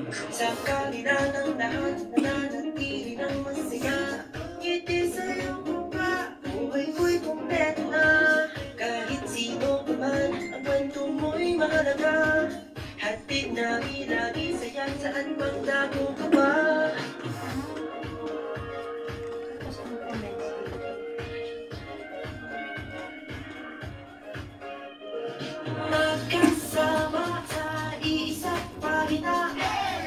Sa kabila ng lahat, nananatili ng masaya. Ngiti sa iyong mukha, buhay ko'y kumpleto na. Kahit sino pa man, ang kwento mo'y mahalaga. Hatid namin lagi saya, saan bang dago ka ba? Magkasama sa iisang pahina,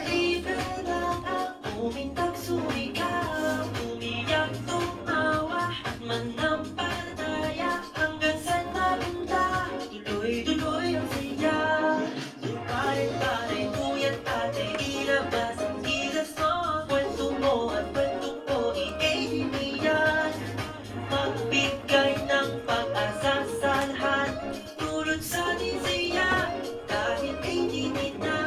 libre lang ang umintang sumikap. Umiyak, tumawa at manampalataya, hanggang saan mapunta, tuloy-tuloy ang saya. Yung pare-pare, kuya't ate, ilabas ang gilas mo. Kwento mo at kwento ko, i-ABB-yan. Magbigay ng pag-asa sa lahat, tulad sa ating saya, kahit init na.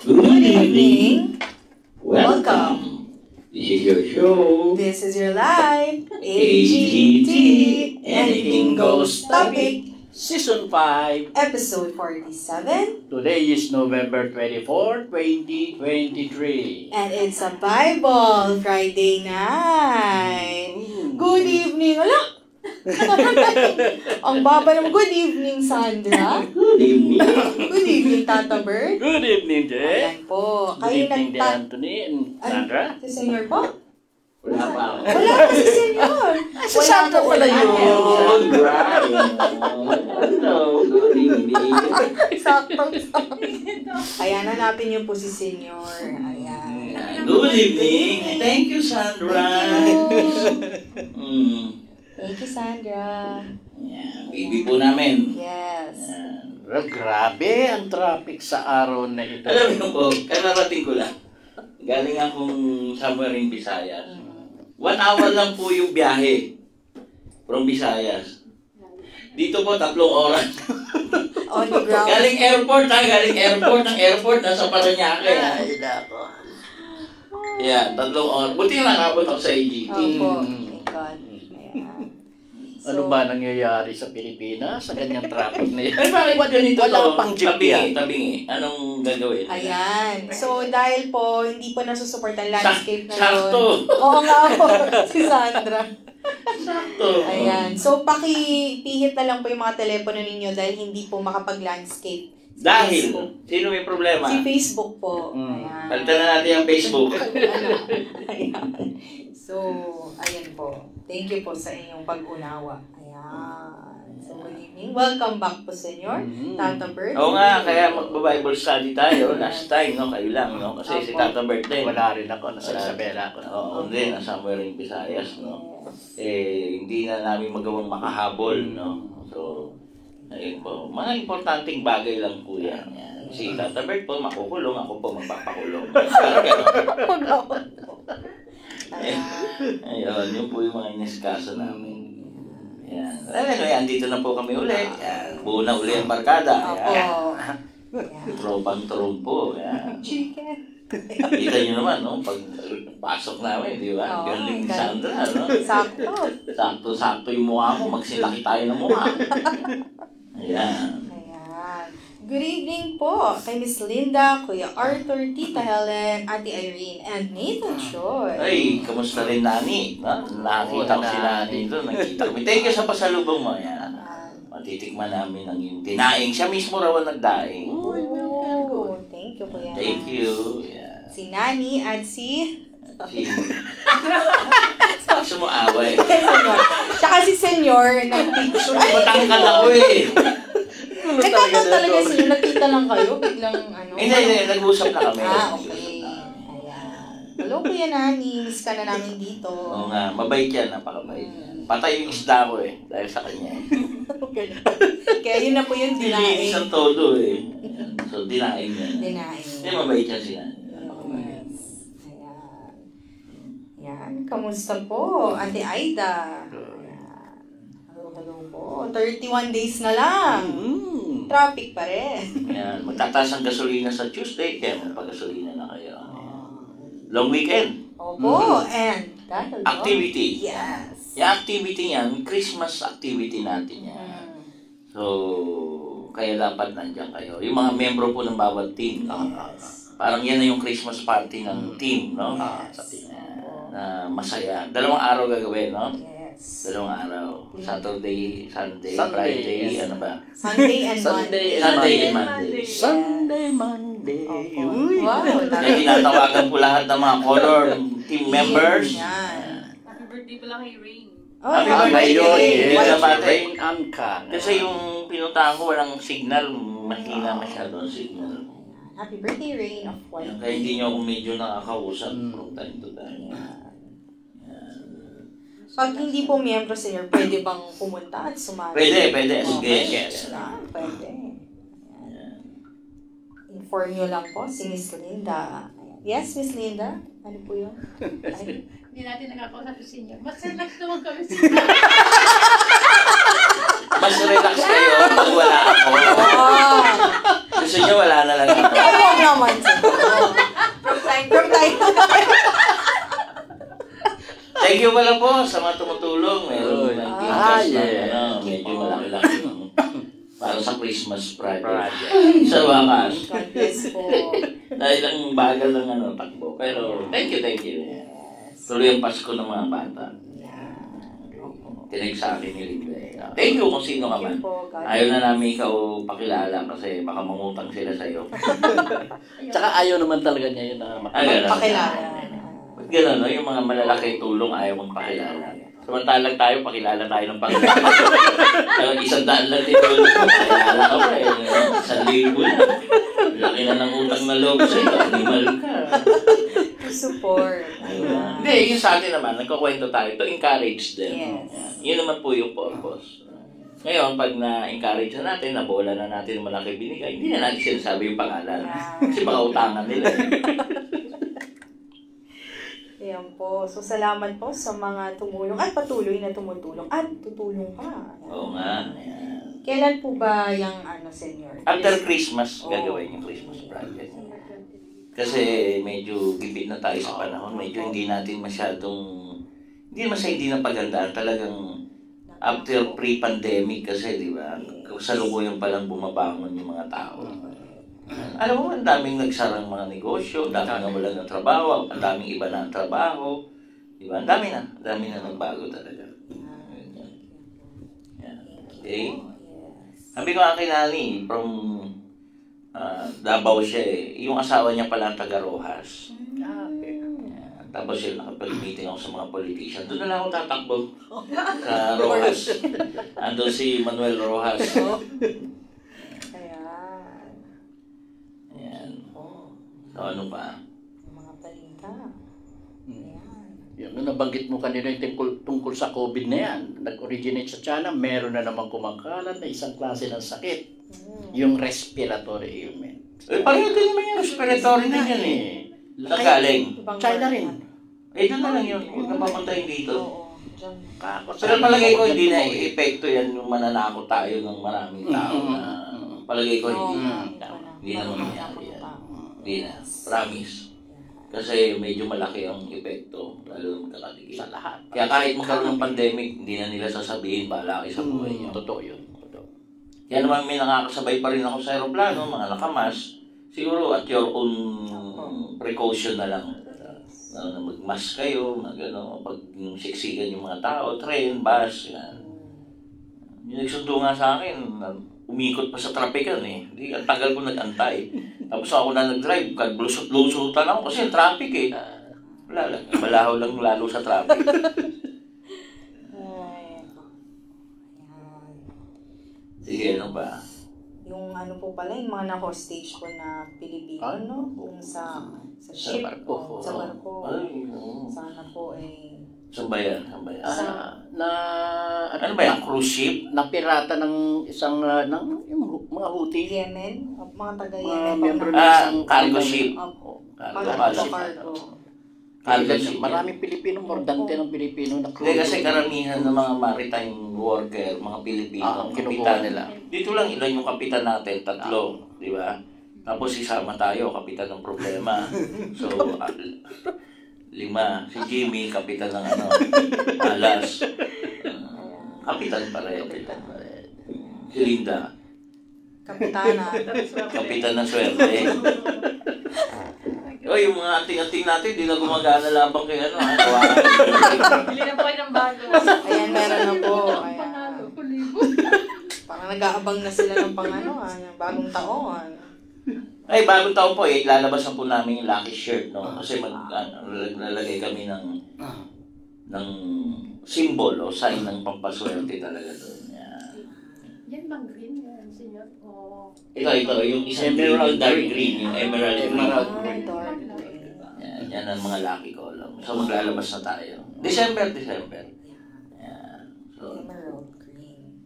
Good evening. Welcome. This is your show. This is your live AGT, Anything Goes topic, Season 5. episode 47, Today is November 24, 2023. and it's a Bible Friday night. Good evening. Ala! Ang baba naman. Good evening, Sandra. Good evening. Good evening, Tata Bird. Good evening, Jay. Ayan po. Good Kayo evening, Di Anthony and Sandra. Si Senyor po? Wala pa ako. Wala pa si Senyor. Si Sandra pala yun. Oh, right. Hello. Good evening. Saktong. Ayan, hanapin niyo po si Senyor. Ayan. Good evening. Thank you, Sandra. Thank you, Sandra. Yeah, baby po namin. Yes. Well, grabe ang traffic sa araw na ito. Alam mo po, kararating ko lang. Galing akong somewhere in Visayas. 1 hour lang po yung biyahe from Visayas. Dito po, 3 oras. On the ground. Galing airport ha, galing airport. Ang airport, nasa Parañaque. Ay, nako. Yeah, 3 oras. Buti nga nakabot ako sa AGT. Opo. Thank God. Ayan. Ano ba nangyayari sa Pilipinas sa ganyang traffic na yan? Ay, bakit ba ganito Wala to? pang jeep yan. Tabingi. Anong gagawin? Ayan. So, dahil po, hindi po nasusupport ang landscape na Sakto. Oo nga po. Si Sandra. Sakto. Ayan. So, pakipihit na lang po yung mga telepono ninyo dahil hindi po makapag-landscape. Dahil, Facebook. sino may problema? Si Facebook po. Mm. Ayan. Palitan na natin ang Facebook. Ayan. So, ayan po. Thank you po sa inyong pag-unawa. Ayan. So, good evening. Welcome back po, Senyor. Tata Bird. Oo nga, kaya magba-Bible study tayo. Last time, no? Kayo lang, no? Kasi si Tata Bert din. Wala rin ako, nasa Isabela ako. Oo, hindi. Somewhere in Visayas, no? Hindi na namin magawang makahabol, no? So, ayun po. Mga importanteng bagay lang po yan. Si Tata Bert po, makukulong. Ako po, magpapakulong. Parang gano'n. Ayun, yun po yung mga iniskaso namin. Yan. Anyway, andito na po kami uli. Yan. Buo na uli ang barkada. Opo. Yan. Ayan. Tropang trompo. Yan. Chicken. Kita nyo naman, no? Pag pasok namin, di ba? Oo, Galing ni galing. Sandra, no? Sakto. Sakto-sakto yung mukha mo. Magsilaki tayo ng mukha. Ayan. Ayan. Good evening po kay Miss Linda, Kuya Arthur, Tita Helen, Ate Irene, and Nathan Choi. Ay, kamusta rin, Nani? Nakita ko si Nani doon. Nakita kami. Thank you sa pasalubong mo. Yan. Matitikman namin ang yung dinaing. Siya mismo raw ang nagdaing. Oh, thank you, Kuya. Thank you. Yeah. Si Nani at si... Gusto mo away. Senyor. Tsaka si Senyor nag-picture. Matangkal ako eh. Nagkataon talaga sila. Nakita lang kayo. Biglang ano. Hindi. Nag-usap na kami. Okay. Ayan. Hello, Kuya Nani. Miss ka na namin dito. Oo nga. Mabait yan. Napakabait. Patay yung isda ko eh. Dahil sa kanya. Kaya yun na po yung dinaing. Isang todo eh. So, dinaing yan. Dinaing. Hindi, mabait yan siya. Yan, kamusta po? Ate Aida. Ayan. Hello po. 31 days na lang. Traffic pa rin. Ayan, magtataas ang gasolina sa Tuesday, kaya magpagasolina na kayo. Long weekend. Opo, and dahil po. Activity. Yes. Yung activity niyan, Christmas activity natin yan. So, kaya dapat nandiyan kayo. Yung mga membro po ng bawat team. Parang yan na yung Christmas party ng team, no? Sa team. Na masaya. 2 araw gagawin, no? Yes. 2 araw. Saturday, Sunday, Sunday, Friday, yes. ano ba? Sunday and Sunday Monday. Sunday and Monday. Sunday, Monday. Opo. Wow. Kaya tinatawagan po lahat ng mga color team members. Yan. Happy birthday pala kay Rain. Oh, Happy happy birthday, birthday. Rain. Why- Dapat Rain and can. Kasi yung pinuntahan ko walang signal, mahina masyado ang signal. Happy birthday, Rain of Kaya White. hindi nyo ako medyo nakakausap from time to time. Pag hindi po miyembro senior, pwede bang pumunta at sumali? Pwede. Sige, Okay. yes. Pwede. Inform nyo lang po si Miss Linda. Yes, Miss Linda? Ano po yun? Ay. Hindi natin nakakausap si Senior. Mas relax naman kami si Mas relax kayo pag wala ako. Gusto nyo wala na lang ako. Ay, huwag naman siguro. From time to time. Thank you pala po sa mga tumutulong. Meron ng tickets na yeah. medyo malaki-laki. Para sa Christmas project. Sa wakas. God bless po. Dahil ang bagal ng takbo. Pero thank you. Tuloy ang Pasko ng mga bata. Tinig sa akin ni Linda. Thank you kung sino ka man. Ayaw na namin ikaw pakilala kasi baka mangutang sila sa'yo. Tsaka ayaw naman talaga niya yun na Ganun. Pakilala. Ba't gano'n, no? Yung mga malalaki tulong ayaw mong pakilala. Samantalang tayo, pakilala tayo ng Panginoon. 100 lang din tulong. Pakilala ka pa eh. 1,000 na. Laki na ng utang na loob sa'yo. Animal ka. To support. Hindi, yung sa atin naman, nagkukwento tayo to encourage them. Yes. Yun naman po yung purpose. Ngayon, pag na-encourage na natin, nabola na natin yung malaki binigay, hindi na natin sinasabi yung pangalan. Kasi baka utangan nila. Ayan po. So, salamat po sa mga tumulong at patuloy na tumutulong at tutulong pa. Oo nga. Ayan. Kailan po ba yung senior? After Christmas, gagawin yung Christmas project. Kasi medyo gibit na tayo sa panahon. Medyo hindi natin masyadong, hindi na pagandaan. Talagang after pre-pandemic kasi, di ba? Kasalukuyan palang bumabangon yung mga tao. Alam mo, ang daming nagsarang mga negosyo, ang daming nawalan ng trabaho, ang daming iba na ang trabaho. Di ba? Ang dami na nagbago talaga. Okay? Sabi ko nga kay Nani, from Davao siya eh. Yung asawa niya pala ang taga Rojas. Tapos yun, nakapag-meeting ako sa mga politician. Doon na lang ako tatakbo sa Rojas. Andun si Manuel Rojas. So, ano pa? Mga balita. Yung nabanggit mo kanina yung tungkol sa COVID na yan, nag-originate sa China, meron na namang kumangkalat na isang klase ng sakit. Yung respiratory ailment. Eh, pareho din naman yung respiratory na yan eh. Saan galing? China rin. Eh, doon na lang yun. Huwag na papuntahin dito. Oo. Diyan. Pero palagay ko hindi na i-epekto yan yung mananakot tayo ng maraming tao na palagay ko hindi. Hindi na mangyayari yan. Hindi na. Promise. Kasi medyo malaki ang epekto, lalo ng kakaligid. Sa lahat. Kaya kahit magkaroon ng pandemic, hindi na nila sasabihin, bahala kayo sa buhay niyo. Totoo yun. Totoo. Kaya naman may nakakasabay pa rin ako sa aeroplano, mga nakamas. Siguro at your own precaution na lang. Na mag-mask kayo, pag siksikan yung mga tao, train, bus, yan. Yung nagsundo nga sa akin, umikot pa sa trapikan eh. Hindi, ang tagal ko nag-antay. Tapos ako na nag-drive, lusot-lusutan ako kasi traffic eh. Wala lang, malaho lang lalo sa traffic. Sige, ano ba? Yung ano po pala, yung mga na-hostage po na Pilipino, no? Kung sa ship, barko. sa barko. Ay, oo. Sana po eh. Saan ba yan? Saan ba yan? Ano ba yan? Cruise ship? Napirata ng isang, yung mga Houthi. Yemen, mga taga Mga Yemen. miyembro ng Ah, isang cargo ship. Opo. Cargo Cargo. ship. Maraming Pilipino, mordante ng Pilipino na Hindi kasi karamihan ng mga maritime worker, mga Pilipino, kinukuha kapitan nila. Dito lang ilan yung kapitan natin, 3, di ba? Tapos isama tayo, kapitan ng problema. So, 5. Si Jimmy, kapitan ng alas. Kapitan pa rin. Si Linda, Kapitana. kapitan ng swerte. O, yung mga anting-anting natin, di na gumagana labang kay Bili na po kayo ng bago. Ayan, meron na po. Ayan. Panalo, kulibo. Parang nag-aabang na sila ng ng bagong taon. Ay, bagong taon po lalabas na po namin yung lucky shirt, no? Kasi nalagay kami ng symbol o sign ng pampaswerte talaga doon. Yan bang green yan, senyor? O... Ito, yung isang emerald dark green, yung emerald green. Dark. Yan ang mga lucky column. So, maglalabas na tayo. December. Yan. So, Emerald green.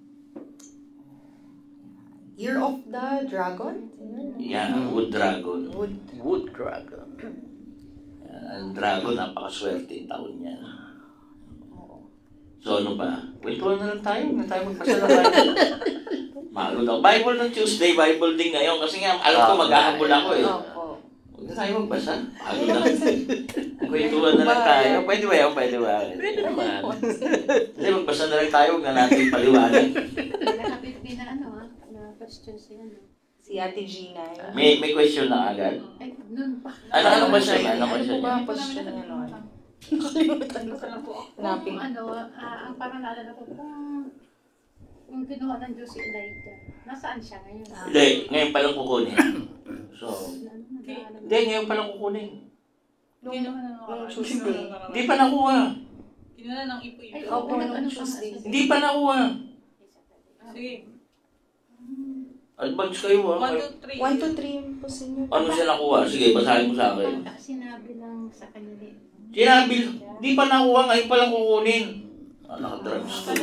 Year of the Dragon? yan, wood dragon. Wood dragon. Yan, ang dragon, napakaswerte yung taon niya. So, ano ba? Kwentuhan na lang tayo. Huwag na tayo magpasalabay. Malo daw. Bible ng Tuesday, Bible din ngayon. Kasi nga, alam ko maghahabol ako eh. Opo. Huwag na tayo magbasa. Malo na. Kwentuhan na lang tayo. Pwede ba yan? Pwede ba? Pwede naman. Kasi magbasa na lang tayo. Huwag na natin paliwanag. Nakapit na na question siya. Si Ate Gina. May question na agad. Ay, nun pa. Ano ba siya? Ano ba siya? Ano ba ang question niya noon? Ano ka lang po ako. Hanapin. Ang parang naalala ko kung kinuha ng Diyos si Elijah, nasaan siya ngayon? Hindi, ngayon palang kukunin. So, hindi, ngayon palang kukunin. Nung Tuesday. Hindi pa nakuha. Kinuha ng ipo-ipo. Ay, Opo, ano nung pa Tuesday. Hindi pa nakuha. Sige. Advance kayo ah. 1, 2, 3. 1, 2, 3 po sa inyo. Ano siya nakuha? Sige, basahin mo sa akin. Sinabi lang sa kanya Sinabi, di pa nakuha, ngayon palang kukunin. Nakadrugs to.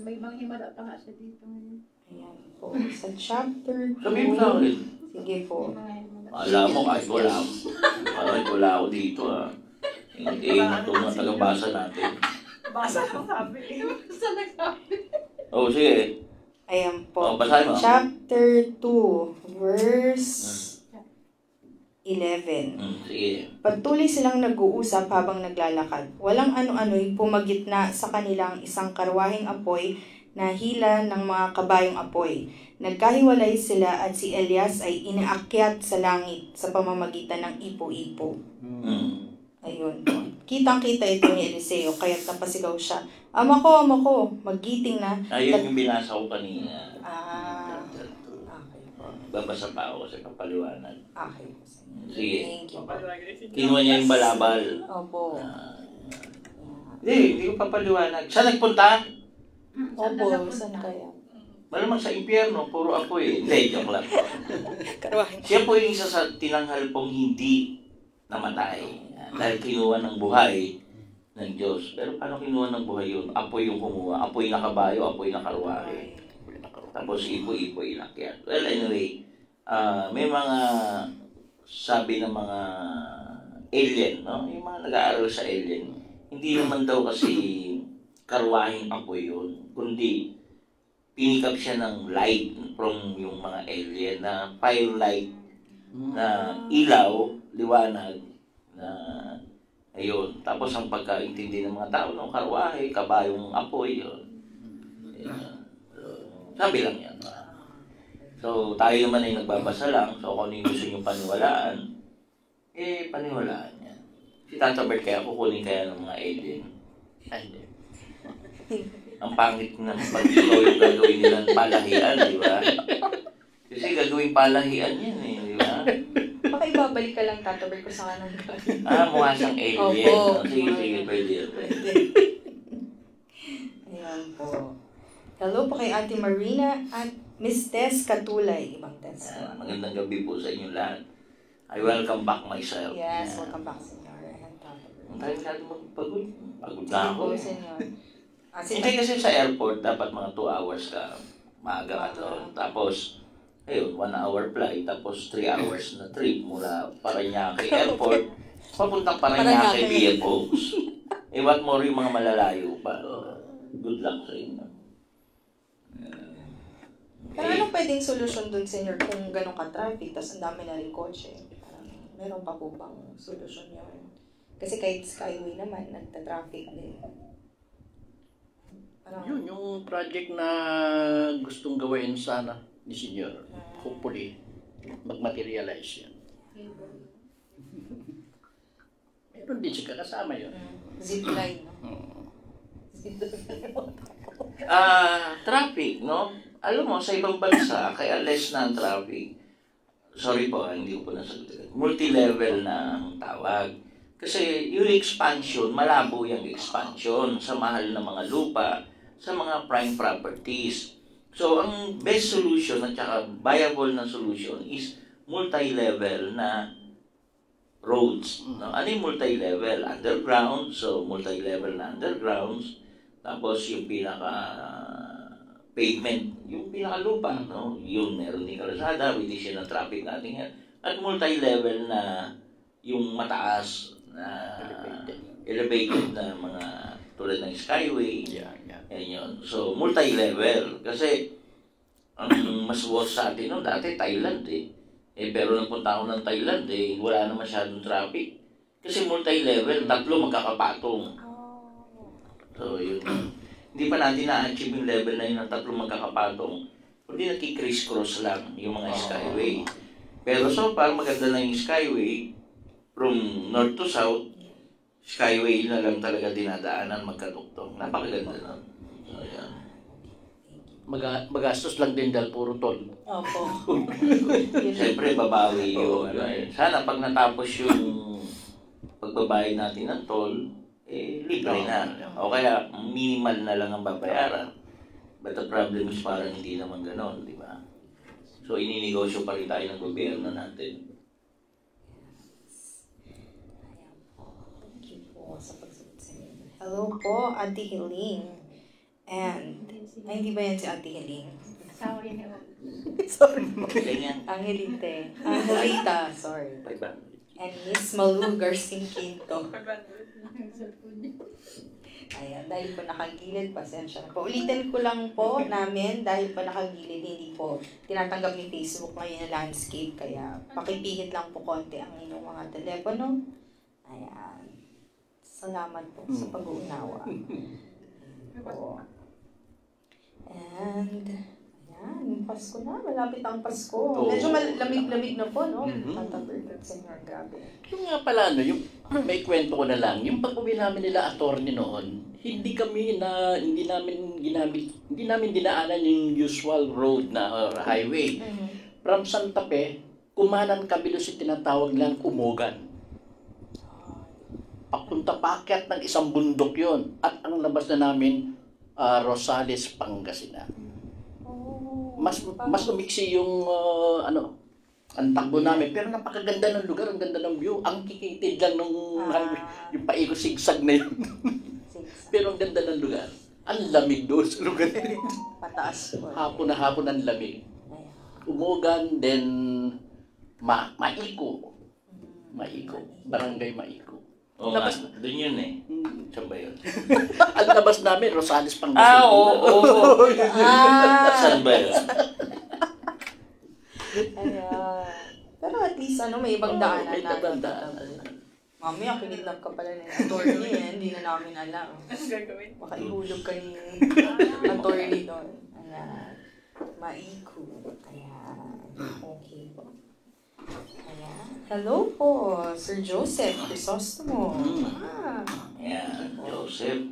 may ibang himala pa nga siya dito ngayon. Ayan po. Sa chapter 2. Sabihin mo sa akin. Sige po. Alam mo, kahit wala ako dito ah. Ingat ito mga tagabasa natin. Basa ko sabi. Saan nagsabi? Oh, sige. Ayan Oh, po. basahin mo. Chapter 2, verse 11. Sige. Pagtuloy silang nag-uusap habang naglalakad. Walang ano-ano'y pumagitna sa kanilang isang karwaheng apoy na hila ng mga kabayong apoy. Nagkahiwalay sila at si Elias ay inaakyat sa langit sa pamamagitan ng ipo-ipo. Ayun. Kitang-kita ito ni Eliseo, kaya't napasigaw siya. Ama ko, magiting na. Ayun yung binasa ko kanina. Okay po. Babasa pa ako kasi papaliwanag. Okay po. Sige. Thank you. Kinuha niya yung balabal. Opo. Hindi ko papaliwanag. Saan nagpunta? Opo, saan kaya? Malamang sa impyerno, puro apoy. Hindi, joke lang. Karwahin. Siya po yung isa sa tinanghal pong hindi namatay. Dahil kinuha ng buhay ng Diyos. Pero paano kinuha ng buhay yun? Apoy yung kumuha. Apoy na kabayo, apoy na karwahe. Tapos ipo-ipo inakyat. Well, anyway, may mga sabi ng mga alien, no? Yung mga nag-aaral sa alien, hindi naman daw kasi karwaheng apoy yun, kundi pinikap siya ng light from yung mga alien na firelight na ilaw, liwanag na ayun. Tapos ang pagkaintindi ng mga tao ng karwahe, kabayong apoy yun. Sabi lang yan. So, tayo naman ay nagbabasa lang. So, kung ano yung gusto nyo paniwalaan, paniwalaan yan. Si Tata Bert kaya kukunin kaya ng mga alien. Ay, hindi. Ang pangit ng pag ikaw yung gagawin nilang palahian, di ba? Kasi gagawin palahian yan eh, di ba? Baka ibabalik ka lang, Tata Bert, ko sa kanang Mukha siyang alien. Opo. No? Sige, pwede yan. Ayan po. Hello po kay Ate Marina at Miss Tess Katulay. Ibang Tess. Magandang gabi po sa inyo lahat. I welcome back myself. Yes, welcome back, Senyor. Ayan, Tata Bert. Ang tayo natin magpagod. Pagod na Sige ako. po, Senyor. Hindi kasi sa airport, dapat mga 2 hours ka. Maaga ka doon. Tapos, ayun, 1 hour flight. Tapos 3 hours na trip mula Parañaque Airport. Papuntang Parañaque BFOs. What more yung mga malalayo pa. Good luck sa inyo. Pero anong pwedeng solusyon dun, Senyor, kung ganun ka-traffic, tapos ang dami na rin kotse? Parang, meron pa po bang solusyon yun? Kasi kahit Skyway naman, nagta-traffic din. Parang, Yun, yung project na gustong gawin sana ni Senyor, hopefully, mag-materialize yan. Meron din siya kasama yun. zipline, no? Traffic, no? Alam mo, sa ibang bansa, kaya less na ang traffic. Sorry po, hindi ko po nasagot. Multi-level na ang tawag. Kasi yung expansion, malabo yung expansion sa mahal na mga lupa, sa mga prime properties. So, ang best solution at saka viable na solution is multi-level na roads. No? Ano yung multi-level? Underground, so multi-level na undergrounds. Tapos yung pinaka-pavement, yung pinaka-lupa. No? Yung meron din kalsada, reduction ng traffic natin yan. At multi-level na yung mataas na elevated na mga tulad ng Skyway. Yeah. Yan yun. So, multi-level. Kasi, ang mas worse sa atin noon, dati Thailand eh. Pero nang punta ako ng Thailand wala na masyadong traffic. Kasi multi-level, 3 magkakapatong. So, yun. Hindi pa natin na-achieve yung level na yun ng 3 magkakapatong. Kundi naki-criss-cross lang yung mga Skyway. Pero so far, maganda na yung Skyway. From north to south, Skyway na lang talaga dinadaanan magkatuktong. Napakaganda nun. So, yan. Magastos lang din dahil puro toll. Opo. Siyempre, babawi yung sana pag natapos yung pagbabayad natin ng toll, libre na. O kaya, minimal na lang ang babayaran. But the problem is parang hindi naman ganon, di ba? So, ininegosyo pa rin tayo ng gobyerno natin. Thank you po sa pagsagot sa inyo. Hello po, Ate Hiling. And, hindi ba yan si Ate Hiling? Sorry na. Sorry. Ganyan. Angelite. Angelita, sorry. 500. And Miss Malu Garcin Quinto. Ayan, dahil po nakagilid, pasensya na po. Ulitin ko lang po namin, dahil po nakagilid, hindi po tinatanggap ni Facebook ngayon na landscape, kaya pakipihit lang po konti ang inyong mga telepono. Ayan. Salamat po sa pag-uunawa. Po. And, ayan, Pasko na, malapit ang Pasko. Medyo lamig-lamig na po, no? Tata Bert at Senyor, grabe. Yung nga pala, yung may kwento ko na lang, yung pag-uwi namin nila attorney noon, hindi namin dinaanan yung usual road na or highway. From Santa Fe, kumanan kabilo si tinatawag lang Umogan. Papunta paakyat ng isang bundok yon at ang labas na namin Rosales, Pangasinan. Mas umiksi yung ang takbo namin, pero napakaganda ng lugar, ang ganda ng view, ang kikitid lang nung yung paikot sigsag na yun. Pero ang ganda ng lugar. Ang lamig doon sa lugar na yun. Pataas po. Hapon na hapon ang lamig. Umugan, then Maiko. Barangay Maiko. Oo nga, doon yun eh. Saan ba yun? Ang labas namin, Rosales, Pangasinan. Oo. Saan ba yun? Ayan. Pero at least, may ibang daanan may na. ibang daanan. Mamaya, kinidnap ka pala ng attorney hindi na namin alam. Ano gagawin? Baka ihulog ka ni attorney doon. Ayan. Maiku. Ayan. Okay po. Ayan. Hello po, Sir Joseph Crisostomo. Ayan, Joseph.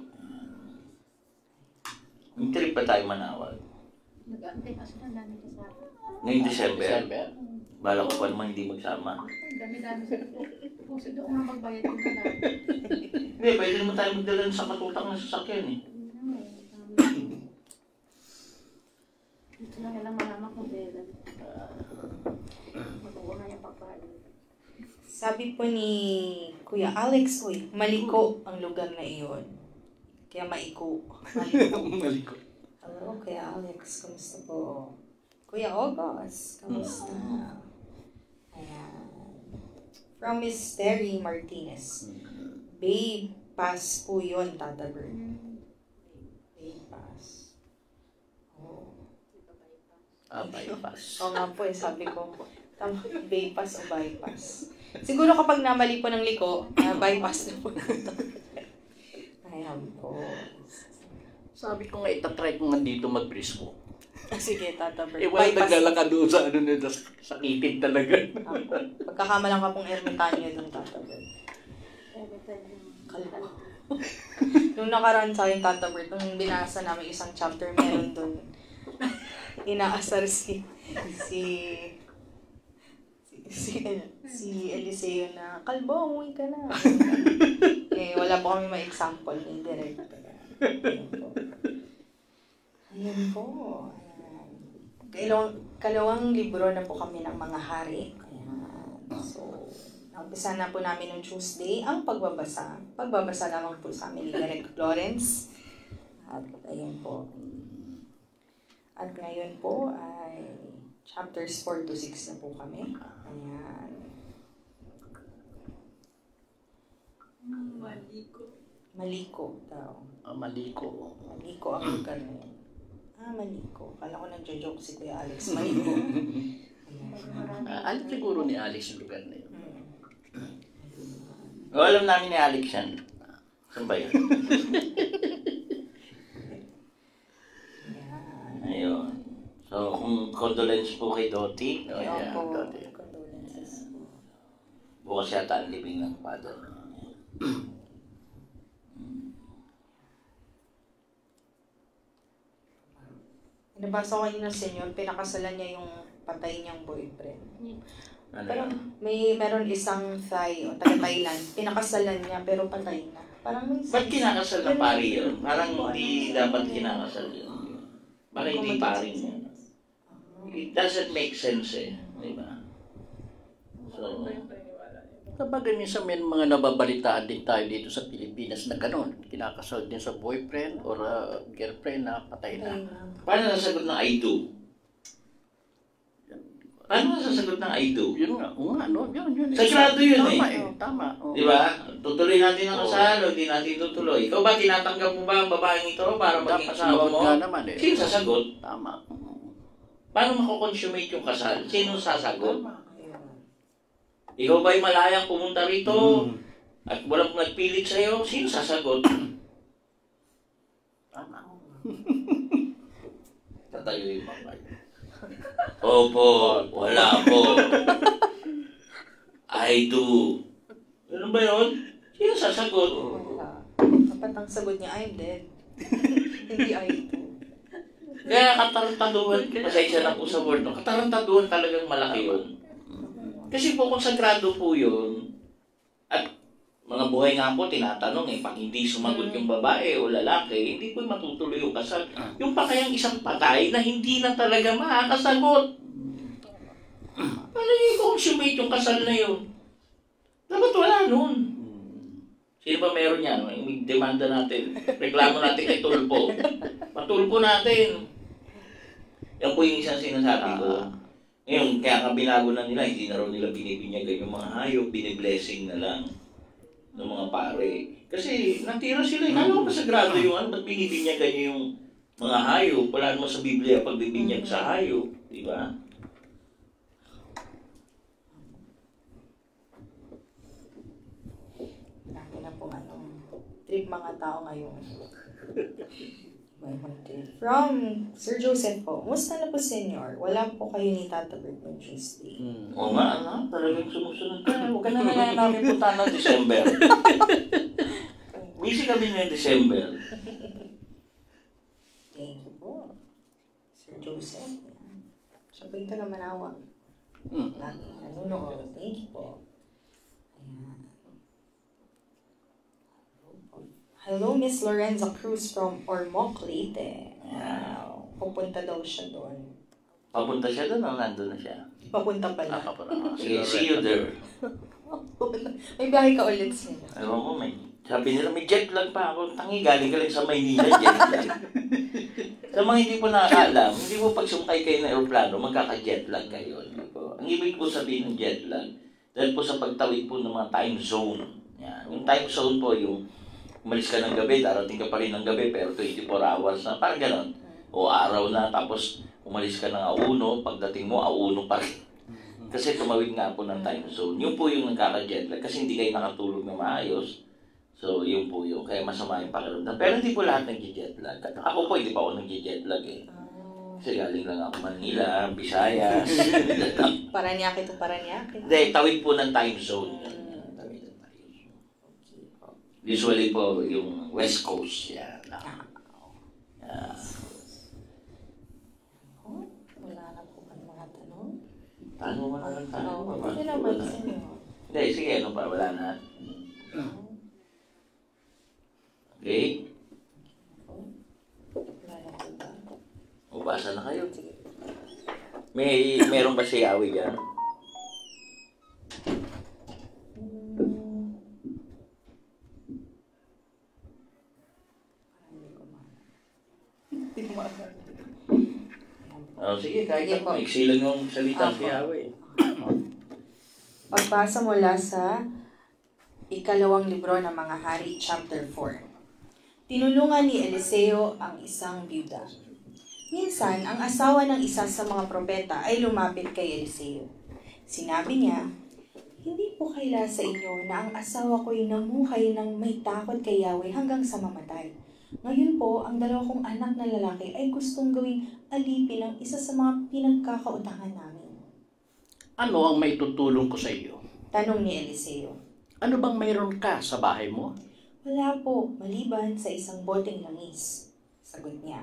Yung trip pa tayo manawag. Nag-aantay kasi ng dami kasama. Ngayong December, December. bala ko pa naman hindi magsama. Ay, dami-dami sa puso doon nga magbayad ko na lang. Hindi, pwede naman tayo magdala sa katutang ng sasakyan eh. Dito lang lang malaman kung kailan. Magawa nga yung pagpahali. Sabi po ni Kuya Alex, uy, Maliko ang lugar na iyon. Kaya Maiko. Maliko. Maliko. Hello, Kuya Alex. Kamusta po? Kuya August. Kamusta? Ayan. From Miss Terry Martinez. Babe, pass po yun, Tata Bird. Babe, pass. Oh. Bypass. Oo nga po eh, sabi ko. Tama, bypass o bypass. Siguro kapag namali po ng liko, bypass na po. Ayan po. Sabi ko nga, itatry ko nga dito mag-brisco. Sige, Tata Bird. Eh, wala naglalakad doon sa ano nito, sakitin talaga. Pagkakamalang ka pong ermitanyo dun, Tata Bird. Kalbo. Nung nakaraan sa akin, Tata Bird, nung binasa namin isang chapter, meron dun. Inaasar si Eliseo na, Kalbo, umuwi ka na. Eh, wala po kami ma-example, indirect. Ayan po. Kalawang libro na po kami ng mga hari. Ayan. So, umpisa na po namin noong Tuesday ang pagbabasa. Pagbabasa naman po sa amin ni Derek Lawrence. At ayun po. At ngayon po ay chapters 4 to 6 na po kami. Ayan. Maliko daw. Maliko. Maliko ang lugar na yun. Maliko. Kala ko nagjo-joke si Kuya Alex. Maliko. Alam siguro ni Alex yung lugar na yun. O, alam namin ni Alex yan. Saan ba yun? Ayun. So, kung condolence po kay Dottie, Ayan po. Dottie. Condolences. bukas yata ang libing ng father. Nabasa ko kanina sa inyo, pinakasalan niya yung patay niyang boyfriend. Ano Pero yun? meron isang Thai, o taga-Thailand, pinakasalan niya pero patay na. Parang may Ba't kinakasal na pari yun? Parang hindi dapat kinakasal yun. Parang hindi pari yun. It doesn't make sense eh. Di ba? So, Sabagay minsan may mga nababalitaan din tayo dito sa Pilipinas na gano'n. Kinakasal din sa boyfriend or girlfriend na patay na. paano nasagot ng I do? Paano nasasagot ng I do? Yun nga, oo nga, no? Yun. Sagrado yun tama, eh. Tama. Oo. Di ba? Tutuloy natin ang kasal o hindi natin tutuloy. Ikaw ba tinatanggap mo ba ang babaeng ito para maging Dapat asawa sumagot mo? ka naman eh. Sino sasagot? Tama. Paano mako-consummate yung kasal? Sino sasagot? Tama. Ikaw ba'y malayang pumunta rito at walang nagpilit sa'yo? Sino sasagot? Tama. Tatayo yung mga Opo, wala po. I do. Ano ba yun? Sino sasagot? Wala. Dapat ang sagot niya, I'm dead. Hindi I do. Kaya katarantaduhan, pasensya na po sa word, no? Katarantaduhan talagang malaki yun. Kasi po kung sagrado po yun, at mga buhay nga po tinatanong eh, pag hindi sumagot yung babae o lalaki, hindi po matutuloy yung kasal. Yung pa kayang isang patay na hindi na talaga makakasagot. Paano yung i-consummate yung kasal na yun? Dapat wala nun. Sino ba meron yan? May demanda natin. Reklamo natin kay Tulpo. Patulpo natin. Yan po yung isang sinasabi ko. Ngayon, kaya nga binago na nila, hindi na raw nila binibinyagan yung mga hayop, biniblessing na lang ng mga pare. Kasi natira sila, ano ba sagrado yung ano, ba't binibinyagan niyo yung mga hayop? Wala naman sa Biblia pagbibinyag sa hayop, di ba? Laki na po trip mga tao ngayon. From Sir Joseph po, musta na po senior? Wala po kayo ni Tata Bert ng Tuesday. Oo nga, talagang sumusunod ka. Huwag ka na nga namin punta ng December. Busy kami ng December. Thank you po. Sir Joseph. Siya po yung taga-Manawag. Lagi nanonood. Thank you po. Ayan. Hello, Miss Lorenza Cruz from Ormoc, Leyte. Wow. Pupunta daw siya doon. Papunta siya doon o nandun na siya? Papunta pala. Sige, see you there. May biyahe ka ulit siya. Ewan ko, sabi nila may jet lag pa ako. Tangi, galing ka lang sa Maynila, jet lag. Sa mga hindi po nakakaalam, hindi po pag sumakay kayo ng aeroplano, magkaka-jet lag kayo. Ang ibig po sabihin ng jet lag, dahil po sa pagtawid po ng mga time zone. Yan. Yung time zone po, yung umalis ka ng gabi, darating ka pa rin ng gabi, pero 24 hours na, parang gano'n. O araw na, tapos umalis ka ng auno, pagdating mo, auno pa rin. Kasi tumawid nga po ng time zone. Yun po yung nagkaka-jet lag, kasi hindi kayo nakatulog na maayos. So, yun po yun. Kaya masama yung pakiramdam. Pero hindi po lahat nag-jet lag. Ako po, hindi pa ako nag-jet lag eh. Kasi galing lang ako Manila, Visayas. Paranaque to Paranaque. Hindi, tawid po ng time zone. Usually po, yung West Coast. Yan. Wala na po ang mga tanong. Paano mo na lang tayo? Hindi naman sa inyo. Hindi, sige, ano pa? Wala na. Okay? Ubasa na kayo. Meron ba si Yawi dyan? Sige, kahit ako. Iksilan yung salita si Yawi. Pagbasa mula sa Ikalawang Libro ng Mga Hari, Chapter 4. Tinulungan ni Eliseo ang isang byuda. Minsan, ang asawa ng isa sa mga propeta ay lumapit kay Eliseo. Sinabi niya, "Hindi po kaila sa inyo na ang asawa ko'y namuhay ng may takot kay Yahweh hanggang sa mamatay. Ngayon po, ang dalawa kong anak na lalaki ay gustong gawing alipin ng isa sa mga pinagkakautangan namin." Ano ang may tutulong ko sa iyo? Tanong ni Eliseo. Ano bang mayroon ka sa bahay mo? Wala po, maliban sa isang boteng langis. Sagot niya.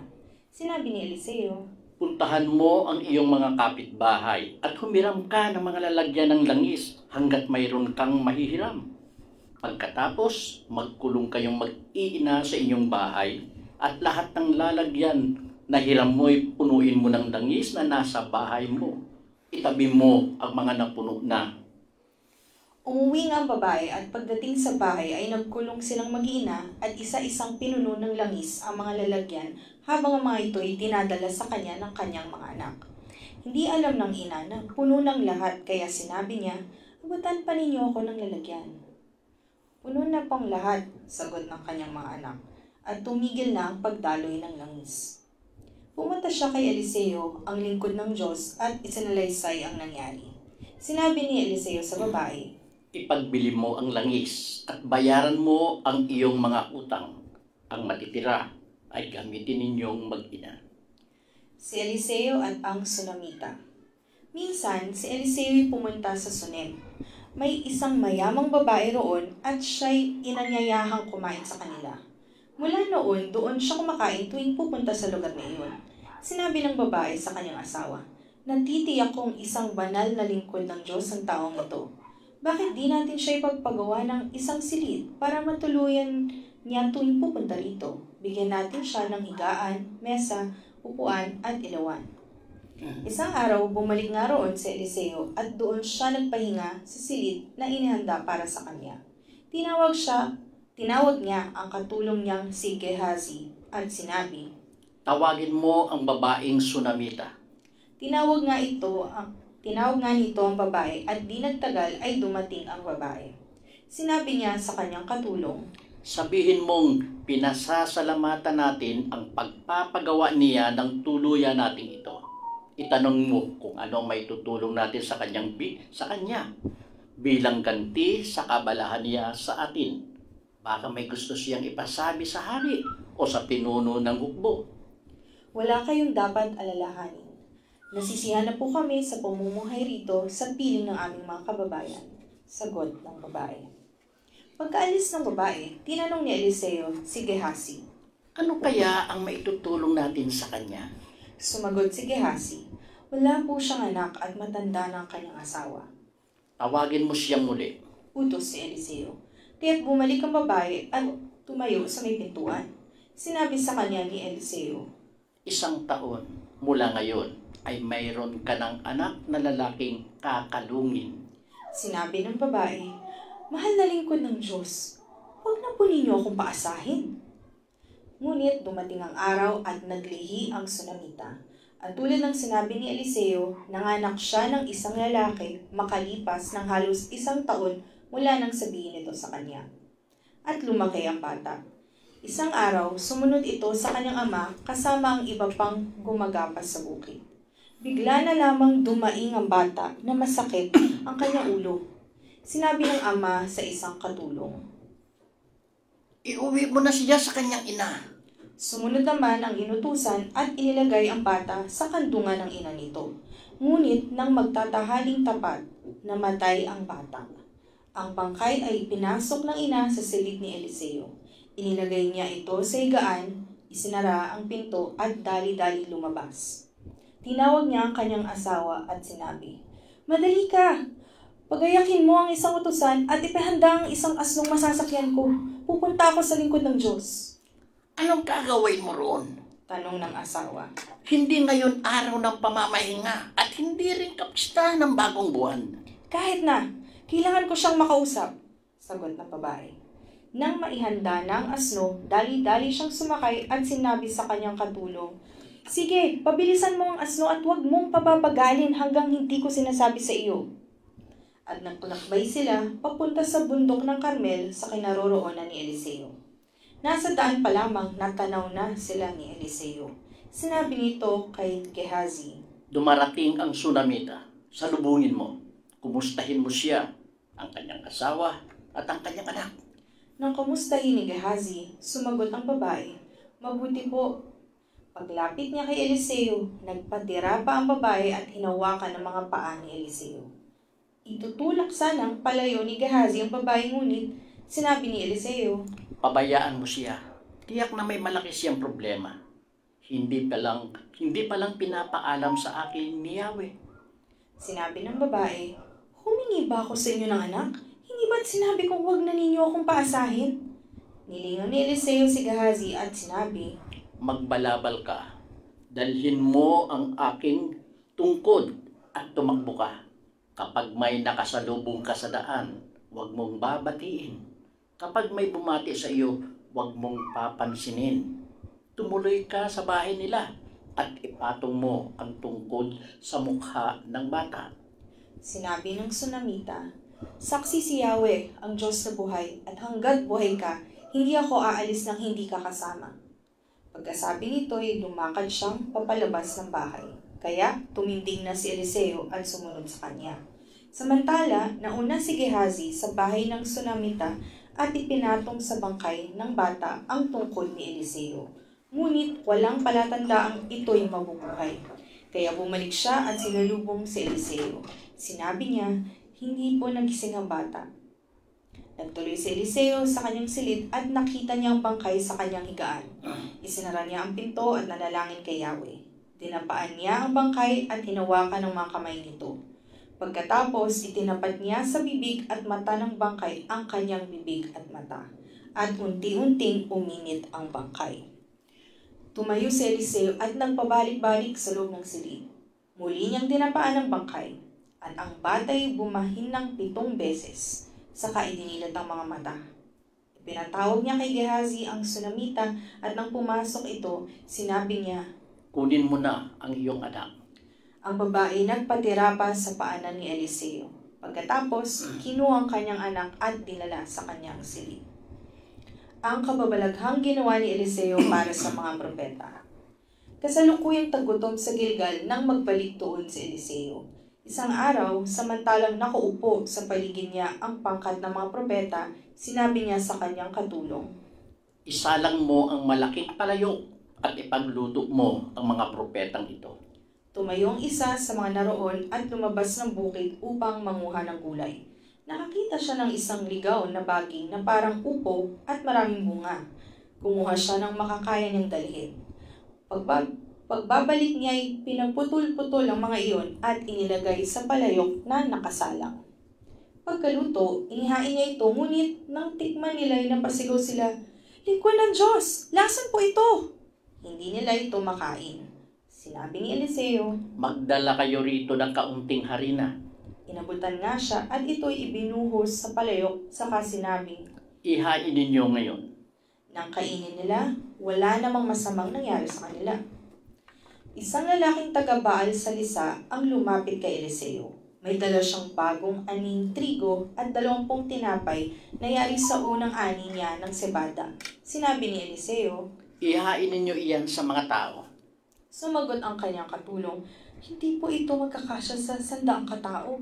Sinabi ni Eliseo, Puntahan mo ang iyong mga kapitbahay at humiram ka ng mga lalagyan ng langis hanggat mayroon kang mahihiram. Pagkatapos, magkulong kayong mag-iina sa inyong bahay at lahat ng lalagyan na hiram mo'y punuin mo ng langis na nasa bahay mo. Itabi mo ang mga napuno na. Umuwi nga ang babae at pagdating sa bahay ay nagkulong silang mag-ina at isa-isang pinuno ng langis ang mga lalagyan habang ang mga ito'y dinadala sa kanya ng kanyang mga anak. Hindi alam ng ina na puno ng lahat kaya sinabi niya, "Abutan pa ninyo ako ng lalagyan." Puno na pang lahat, sagot ng kanyang mga anak, at tumigil na ang pagdaloy ng langis. Pumunta siya kay Eliseo, ang lingkod ng Diyos, at isinalaysay ang nangyari. Sinabi ni Eliseo sa babae, Ipagbili mo ang langis at bayaran mo ang iyong mga utang. Ang matitira ay gamitin ninyong mag-ina. Si Eliseo at ang Sunamita. Minsan, si Eliseo pumunta sa Sunem. May isang mayamang babae roon at siya'y inanyayahang kumain sa kanila. Mula noon, doon siya kumakain tuwing pupunta sa lugar na iyon. Sinabi ng babae sa kanyang asawa, "Natitiyak kong isang banal na lingkod ng Diyos ang taong ito. Bakit di natin siya ipagpagawa ng isang silid para matuluyan niya tuwing pupunta rito? Bigyan natin siya ng higaan, mesa, upuan at ilawan." Isang araw, bumalik nga roon si Eliseo at doon siya nagpahinga sa silid na inihanda para sa kanya. Tinawag niya ang katulong niyang si Gehazi at sinabi, Tawagin mo ang babaeng Sunamita. Tinawag nga nito ang babae at di nagtagal ay dumating ang babae. Sinabi niya sa kanyang katulong, Sabihin mong pinasasalamatan natin ang pagpapagawa niya ng tuluyan nating ito. Itanong mo kung ano ang may tutulong natin sa kanya bilang ganti sa kabalahan niya sa atin. Baka may gusto siyang ipasabi sa hari o sa pinuno ng hukbo. Wala kayong dapat alalahanin. Nasisiyahan na po kami sa pamumuhay rito sa piling ng aming mga kababayan. Sagot ng babae. Pagkaalis ng babae, tinanong ni Eliseo si Gehazi. Ano kaya ang maitutulong natin sa kanya? Sumagot si Gehazi, wala po siyang anak at matanda ng kanyang asawa. Tawagin mo siyang muli. Utos si Eliseo. Kaya't bumalik ang babae at tumayo sa may pintuan. Sinabi sa kanya ni Eliseo, 1 taon mula ngayon ay mayroon ka ng anak na lalaking kakalungin. Sinabi ng babae, mahal na lingkod ng Diyos, huwag na po ninyo akong paasahin. Ngunit dumating ang araw at naglihi ang Sunamita. At tulad ng sinabi ni Eliseo, nanganak siya ng isang lalaki makalipas ng halos 1 taon mula nang sabihin ito sa kanya. At lumaki ang bata. Isang araw, sumunod ito sa kanyang ama kasama ang iba pang gumagapas sa bukid. Bigla na lamang dumaing ang bata na masakit ang kanyang ulo. Sinabi ng ama sa isang katulong, Iuwi mo na siya sa kanyang ina. Sumunod naman ang inutusan at inilagay ang bata sa kandungan ng ina nito. Ngunit nang magtatahaling tapat, namatay ang bata. Ang bangkay ay pinasok ng ina sa silid ni Eliseo. Inilagay niya ito sa higaan, isinara ang pinto at dali-dali lumabas. Tinawag niya ang kanyang asawa at sinabi, Madali ka! Pagayakin mo ang isang utusan at ipahanda ang isang asnong masasakyan ko. Pupunta ako sa lingkod ng Diyos. Anong gagawin mo roon? Tanong ng asawa. Hindi ngayon araw ng pamamahinga at hindi rin kapista ng bagong buwan. Kahit na, kailangan ko siyang makausap. Sagot ng babae. Nang maihanda ng asno, dali-dali siyang sumakay at sinabi sa kanyang katulong, Sige, pabilisan mo ang asno at huwag mong pababagalin hanggang hindi ko sinasabi sa iyo. At nagpunakbay sila papunta sa bundok ng Carmel sa kinaroroonan ni Eliseo. Nasa daan pa lamang natanaw na sila ni Eliseo. Sinabi nito kay Gehazi, Dumarating ang Sunamita. Salubungin mo. Kumustahin mo siya, ang kanyang asawa at ang kanyang anak. Nang kumustahin ni Gehazi, sumagot ang babae, Mabuti po. Paglapit niya kay Eliseo, nagpadira pa ang babae at hinawakan ng mga paa ni Eliseo. Itutulak sanang palayo ni Gehazi ang babae, ngunit sinabi ni Eliseo, Pabayaan mo siya. Tiyak na may malaki siyang problema. Hindi pa lang pinapaalam sa akin ni Yahweh. Sinabi ng babae, Humingi ba ako sa inyo ng anak? Hindi ba't sinabi kong huwag na ninyo akong paasahin? Nilingon ni Eliseo si Gehazi at sinabi, Magbalabal ka. Dalhin mo ang aking tungkod at tumakbo ka. Kapag may nakasalubong ka sa daan, huwag mong babatiin. Kapag may bumati sa iyo, huwag mong papansinin. Tumuloy ka sa bahay nila at ipatong mo ang tungkod sa mukha ng bata. Sinabi ng Sunamita, Saksi si Yahweh, ang Diyos na buhay, at hanggat buhay ka, hindi ako aalis nang hindi ka kasama. Pagkasabi nito ay lumakad siyang papalabas ng bahay. Kaya tuminding na si Eliseo at sumunod sa kanya. Samantala, nauna si Gehazi sa bahay ng Sunamita at ipinatong sa bangkay ng bata ang tungkod ni Eliseo. Ngunit walang palatandaang ito'y mabubuhay. Kaya bumalik siya at sinalubong si Eliseo. Sinabi niya, hindi po nagising ang bata. Nagtuloy si Eliseo sa kanyang silid at nakita niya ang bangkay sa kanyang higaan. Isinara niya ang pinto at nanalangin kay Yahweh. Dinapaan niya ang bangkay at hinawakan ng mga kamay nito. Pagkatapos, itinapat niya sa bibig at mata ng bangkay ang kanyang bibig at mata. At unti-unting uminit ang bangkay. Tumayo si Eliseo at nagpabalik-balik sa loob ng silid. Muli niyang dinapaan ang bangkay. At ang batay bumahin ng 7 beses. Saka idinilat ang mga mata. Pinatawag niya kay Gehazi ang Sunamita at nang pumasok ito, sinabi niya, Kunin mo na ang iyong anak. Ang babae nagpatira pa sa paanan ni Eliseo. Pagkatapos, kinuha ang kanyang anak at dinala sa kanyang silid. Ang kababalaghang ginawa ni Eliseo para sa mga propeta. Kasalukuyang tagutom sa Gilgal nang magbalik doon si Eliseo. Isang araw, samantalang nakaupo sa paligid niya ang pangkat ng mga propeta, sinabi niya sa kanyang katulong, isalang mo ang malaking palayok at ipagluto mo ang mga propetang ito. Tumayo ang isa sa mga naroon at lumabas ng bukid upang manguha ng gulay. Nakakita siya ng isang ligaw na baging na parang upo at maraming bunga. Kumuha siya ng makakaya niyang dalhin. Pagbabalik niya ay pinagputol-putol ang mga iyon at inilagay sa palayok na nakasalang. Pagkaluto, inihain niya ito, ngunit nang tikman nila ay napasigaw sila, "Lingkod ng Diyos! Lasan po ito!" Hindi nila ito makain. Sinabi ni Eliseo, Magdala kayo rito ng kaunting harina. inabutan nga siya at ito'y ibinuhos sa palayok, saka sinabing, Ihain ninyo ngayon. nang kainin nila, wala namang masamang nangyari sa kanila. Isang lalaking taga-Baal sa Lisa ang lumapit kay Eliseo. May dala siyang bagong aning trigo at 20 tinapay na yari sa unang ani niya ng sebada. Sinabi ni Eliseo, Ihain ninyo iyan sa mga tao. sumagot ang kanyang katulong, hindi po ito magkakasya sa 100 katao.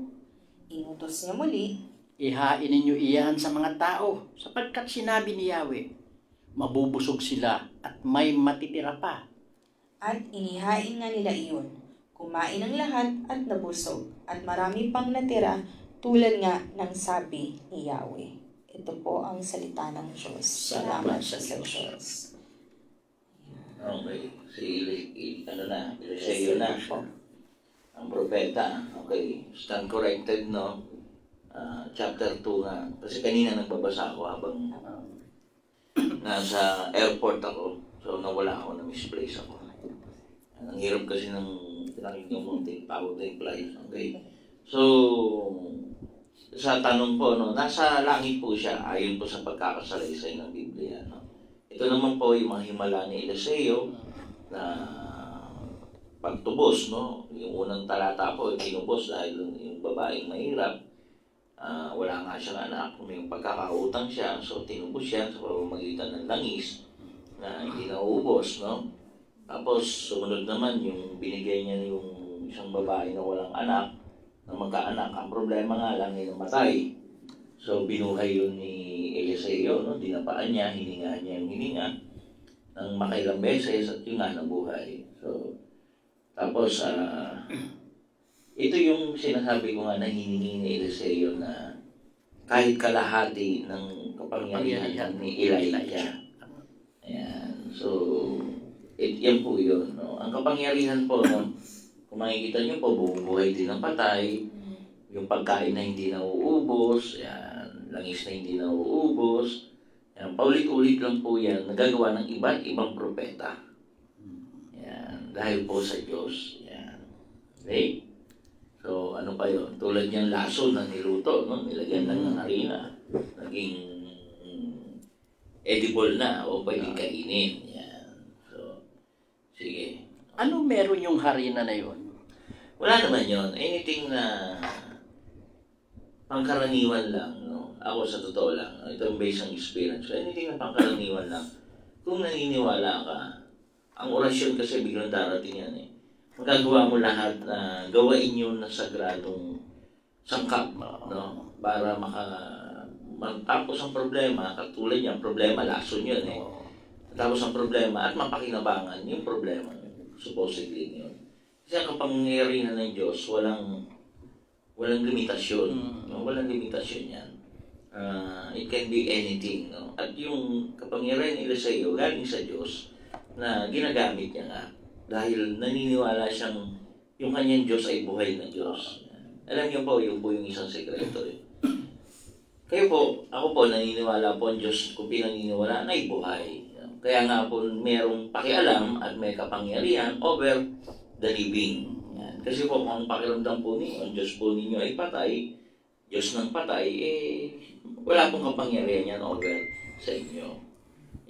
Inutos niya muli, Ihain ninyo iyan sa mga tao, sapagkat sinabi ni Yahweh, mabubusog sila at may matitira pa. at inihain nga nila iyon. Kumain ang lahat at nabusog, at marami pang natira tulad nga ng sabi ni Yahweh. Ito po ang salita ng Diyos. Salamat sa Diyos. Okay. Eliseo na. Ang propeta. Okay. Stand corrected, no? Chapter 2 nga. Kasi kanina nagbabasa ako habang nasa airport ako. So, nawala ako, na-misplace ako. Ang hirap kasi ng pinakinggan mo, power day flight. Okay. So, sa tanong po, no, nasa langit po siya ayon po sa pagkakasalaysay ng Biblia. No? Ito naman po yung mga himala ni Eliseo na pagtubos. No? Yung unang talata po, tinubos dahil yung babaeng mahirap. Wala nga siyang anak, may pagkakautang siya, so tinubos siya sa pamamagitan ng langis na hindi nauubos, no? Tapos sumunod naman yung binigay niya yung isang babae na walang anak, na magkaanak. Ang problema nga lang ay namatay. So binuhay yun ni Eliseo, no? Dinapaan niya, hininga niya yung hininga ng makailang beses at yun nga nabuhay. So tapos ito yung sinasabi ko nga na hiningi ni Eliseo na kahit kalahati ng kapangyarihan ni Elijah. Ayan. So, yan po yun. No? Ang kapangyarihan po, no? Kung makikita nyo po, bumubuhay din ng patay, yung pagkain na hindi nauubos, yan, langis na hindi nauubos, yan, paulit-ulit lang po yan, nagagawa ng iba't ibang propeta. Yan, dahil po sa Diyos. Yan. Okay? So, ano pa yun? Tulad niyang laso na niluto, no? Nilagyan lang ng harina. Naging edible na o pwedeng kainin. Yan. So, sige. Ano meron yung harina na yun? Wala naman yun. Anything na pangkaraniwan lang, no? Ako sa totoo lang, ito yung based on experience. So, anything na pangkaraniwan lang, kung naniniwala ka, ang orasyon kasi biglang darating yan eh. Magagawa mo lahat na gawain yun na sagradong sangkap, no? Para matapos ang problema, katulad niya, problema, lason yun eh. Tapos ang problema at mapakinabangan yung problema supposedly yun. Kasi ang kapangyarihan ng Diyos, walang limitasyon. No? Walang limitasyon yan. It can be anything. No? At yung kapangyarihan ni Eliseo galing sa Diyos na ginagamit niya nga. Dahil naniniwala siyang yung kanyang Diyos ay buhay na Diyos. Alam niyo po, yung po yung isang sekreto eh. Kayo po, ako po naniniwala po ang Diyos kung pinaniniwalaan ay buhay. Kaya nga po merong pakialam at may kapangyarihan over the living. Yan. Kasi po kung pakiramdam po ninyo, ang Diyos po ninyo ay patay, Diyos ng patay, wala pong kapangyarihan yan over sa inyo.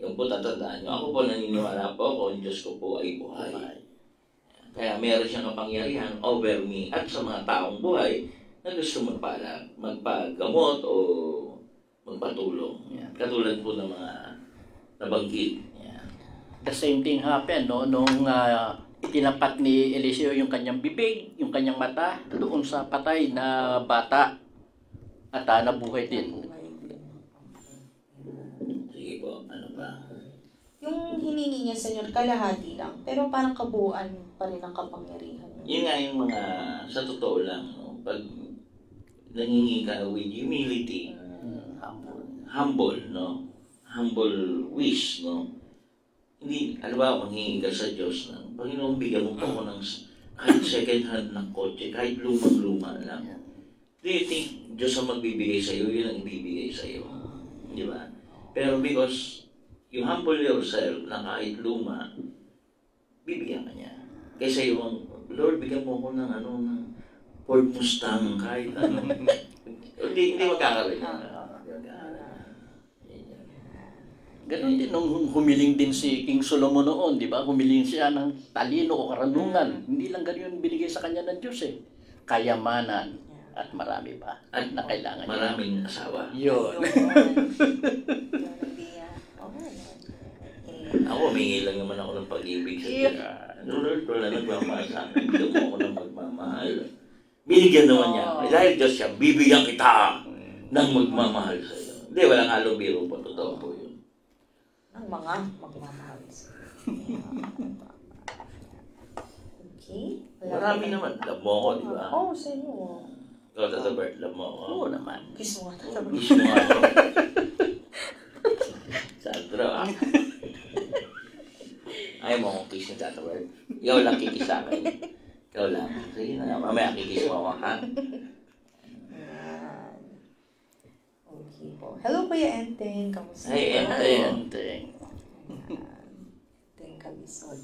Yung po tatandaan nyo. Ako po naniniwala po ako, ang Diyos ko po ay buhay. Kaya meron siyang kapangyarihan over me at sa mga taong buhay na gusto magpagamot o magpatulong. Yan. Katulad po ng mga nabanggit. Yan. The same thing happened, no? Nung itinapat ni Eliseo yung kanyang bibig, yung kanyang mata, doon sa patay na bata at nabuhay din. Sige po, ano ba? hiningi niya, Senyor, kalahati lang, pero parang kabuuan pa rin ang kapangyarihan. Yun nga yung mga, sa totoo lang, no? Pag nangingi ka with humility, humble, no? Humble wish, no? Hindi, alam ba, manghingi ka sa Diyos na, Panginoon, bigyan mo pa ako ng kahit second hand na kotse, kahit lumang-luma lang. Do you think Diyos ang magbibigay sa'yo, yun ang ibibigay sa'yo? Di ba? Pero because you humble yourself na kahit luma, bibigyan ka niya. Kaysa yung, Lord, bigyan mo ako ng ng Ford Mustang, kahit ano. Hindi magkakaroon. Ganon din nung humiling din si King Solomon noon, di ba? Humiling siya ng talino o karanungan. Hindi lang ganyan binigay sa kanya ng Diyos eh. Kayamanan at marami pa At na kailangan niya. maraming asawa. Yun. Ako, humingi lang naman ako ng pag-ibig sa Diyos. Lord, wala nagmamahal sa akin. Bigyan mo ako ng pagmamahal. Binigyan naman niya. Dahil Diyos siya, bibigyan kita ng magmamahal sa iyo. Hindi, walang halong biro po. Totoo po yun. Ang mga magmamahal. Okay? Marami naman. Love mo ako, di ba? Oo, sa inyo. Ikaw, Tata Bert, love mo ako. Oo naman. Kiss mo nga, Tata Bert. Kiss mo nga ako. Sandro, ah. Ayaw mo akong kiss ni Tata Bert. Ikaw lang kikis sa akin. Ikaw lang. Sige na, mamaya kikis mo ako, ha? Ayan. Okay po. Hello, Kuya Enteng. Kamusta? Hey, Enteng. Enteng Kabisod.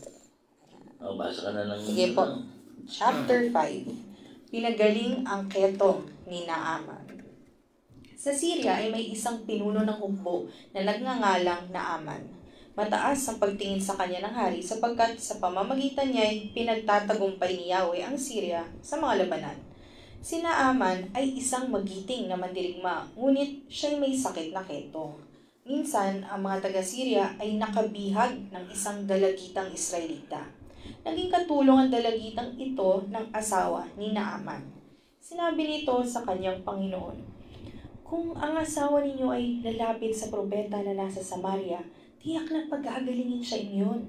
Oh, basa ka na ng... Sige po. Chapter 5. Pinagaling ang keto ni Naaman. Sa Syria ay may isang pinuno ng hukbo na nagngangalang Naaman. Mataas ang pagtingin sa kanya ng hari sapagkat sa pamamagitan niya ay pinagtatagumpay ni Yahweh ang Syria sa mga labanan. Si Naaman ay isang magiting na mandirigma, ngunit siya'y may sakit na keto. Minsan, ang mga taga-Syria ay nakabihag ng isang dalagitang Israelita. Naging katulong ang dalagitang ito ng asawa ni Naaman. Sinabi nito sa kanyang Panginoon, "Kung ang asawa ninyo ay lalapit sa propeta na nasa Samaria, tiyak na pag-aagalingin siya inyon."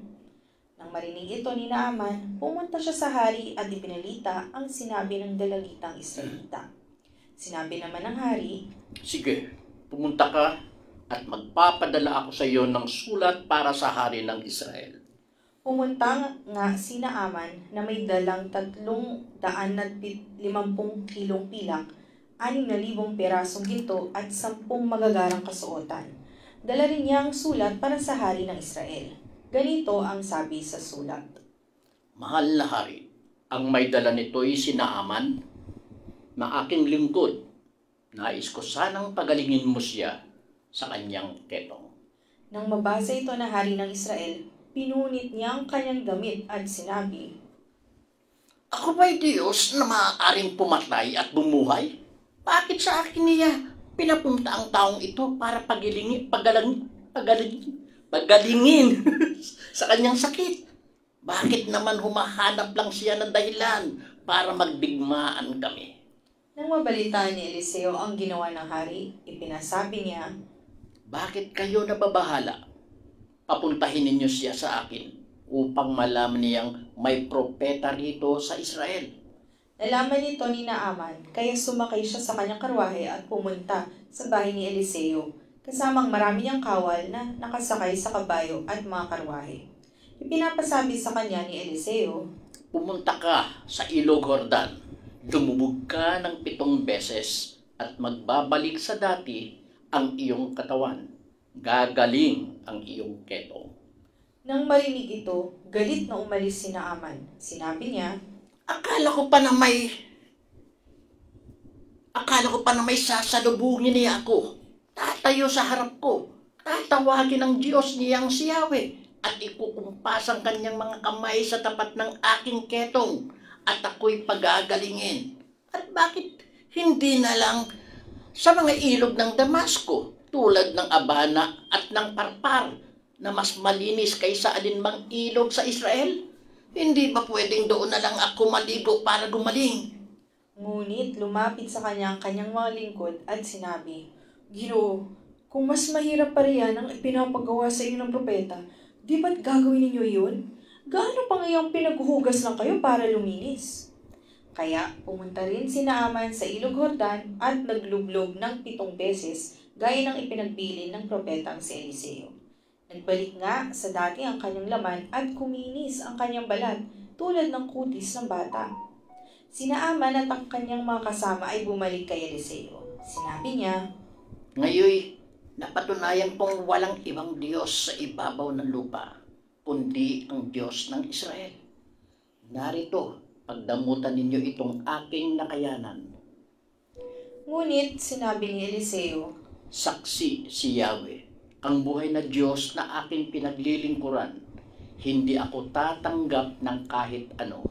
Nang marinig ito ni Naaman, pumunta siya sa hari at ipinalita ang sinabi ng dalagitang Israelita. Sinabi naman ng hari, Sige, pumunta ka at magpapadala ako sa iyo ng sulat para sa hari ng Israel. pumunta nga si Naaman na may dalang 350 kilong pilak, 6,000 perasong ginto at 10 magagarang kasuotan. Dala rin niya ang sulat para sa hari ng Israel. Ganito ang sabi sa sulat. Mahal na hari, ang may dala nito'y si Naaman na aking lingkod. Nais ko sanang pagalingin mo siya sa kanyang ketong. Nang mabasa ito na hari ng Israel, pinunit niya ang kanyang damit at sinabi, Ako ba'y Diyos na maaaring pumatay at bumuhay? Bakit sa akin niya pinapunta ang taong ito para pagalingin sa kanyang sakit? Bakit naman humahanap lang siya ng dahilan para magdigmaan kami? Nang mabalitaan ni Eliseo ang ginawa ng hari, ipinasabi niya, Bakit kayo nababahala? Papuntahin ninyo siya sa akin upang malaman niyang may propeta rito sa Israel. Nalaman nito ni Naaman, kaya sumakay siya sa kanyang karwahe at pumunta sa bahay ni Eliseo, kasamang marami niyang kawal na nakasakay sa kabayo at mga karwahe. Ipinapasabi sa kanya ni Eliseo, Pumunta ka sa ilog Jordan, dumubog ka ng 7 beses at magbabalik sa dati ang iyong katawan. Gagaling ang iyong ketong. Nang marinig ito, galit na umalis si Naaman. Sinabi niya, Akala ko pa na may sasalubungin niya ako. Tatayo sa harap ko. Tatawagin ng Diyos niyang si Yahweh at ikukumpas ang kanyang mga kamay sa tapat ng aking ketong at ako'y pag-aagalingin. At bakit hindi na lang sa mga ilog ng Damasco tulad ng Abana at ng Parpar na mas malinis kaysa alinmang ilog sa Israel? Hindi ba pwedeng doon na lang ako maligo para gumaling? Ngunit lumapit sa kanya ang kanyang mga lingkod at sinabi, Ginoo, kung mas mahirap pa riyan ang ipinapagawa sa iyo ng propeta, Di ba't gagawin ninyo yun? Gaano pa ngayong pinaghuhugas lang kayo para luminis? Kaya pumunta rin si Naaman sa Ilog Jordan at naglublog ng 7 beses gaya ng ipinagbilin ng propetang si Eliseo. Nagbalik nga sa dati ang kanyang laman at kuminis ang kanyang balat tulad ng kutis ng bata. Si Naaman at ang kanyang mga kasama ay bumalik kay Eliseo. Sinabi niya, Ngayon, napatunayan kong walang ibang Diyos sa ibabaw ng lupa, kundi ang Diyos ng Israel. Narito, pagdamutan ninyo itong aking nakayanan. ngunit sinabi ni Eliseo, Saksi si Yahweh, ang buhay na Diyos na aking pinaglilingkuran, hindi ako tatanggap ng kahit ano.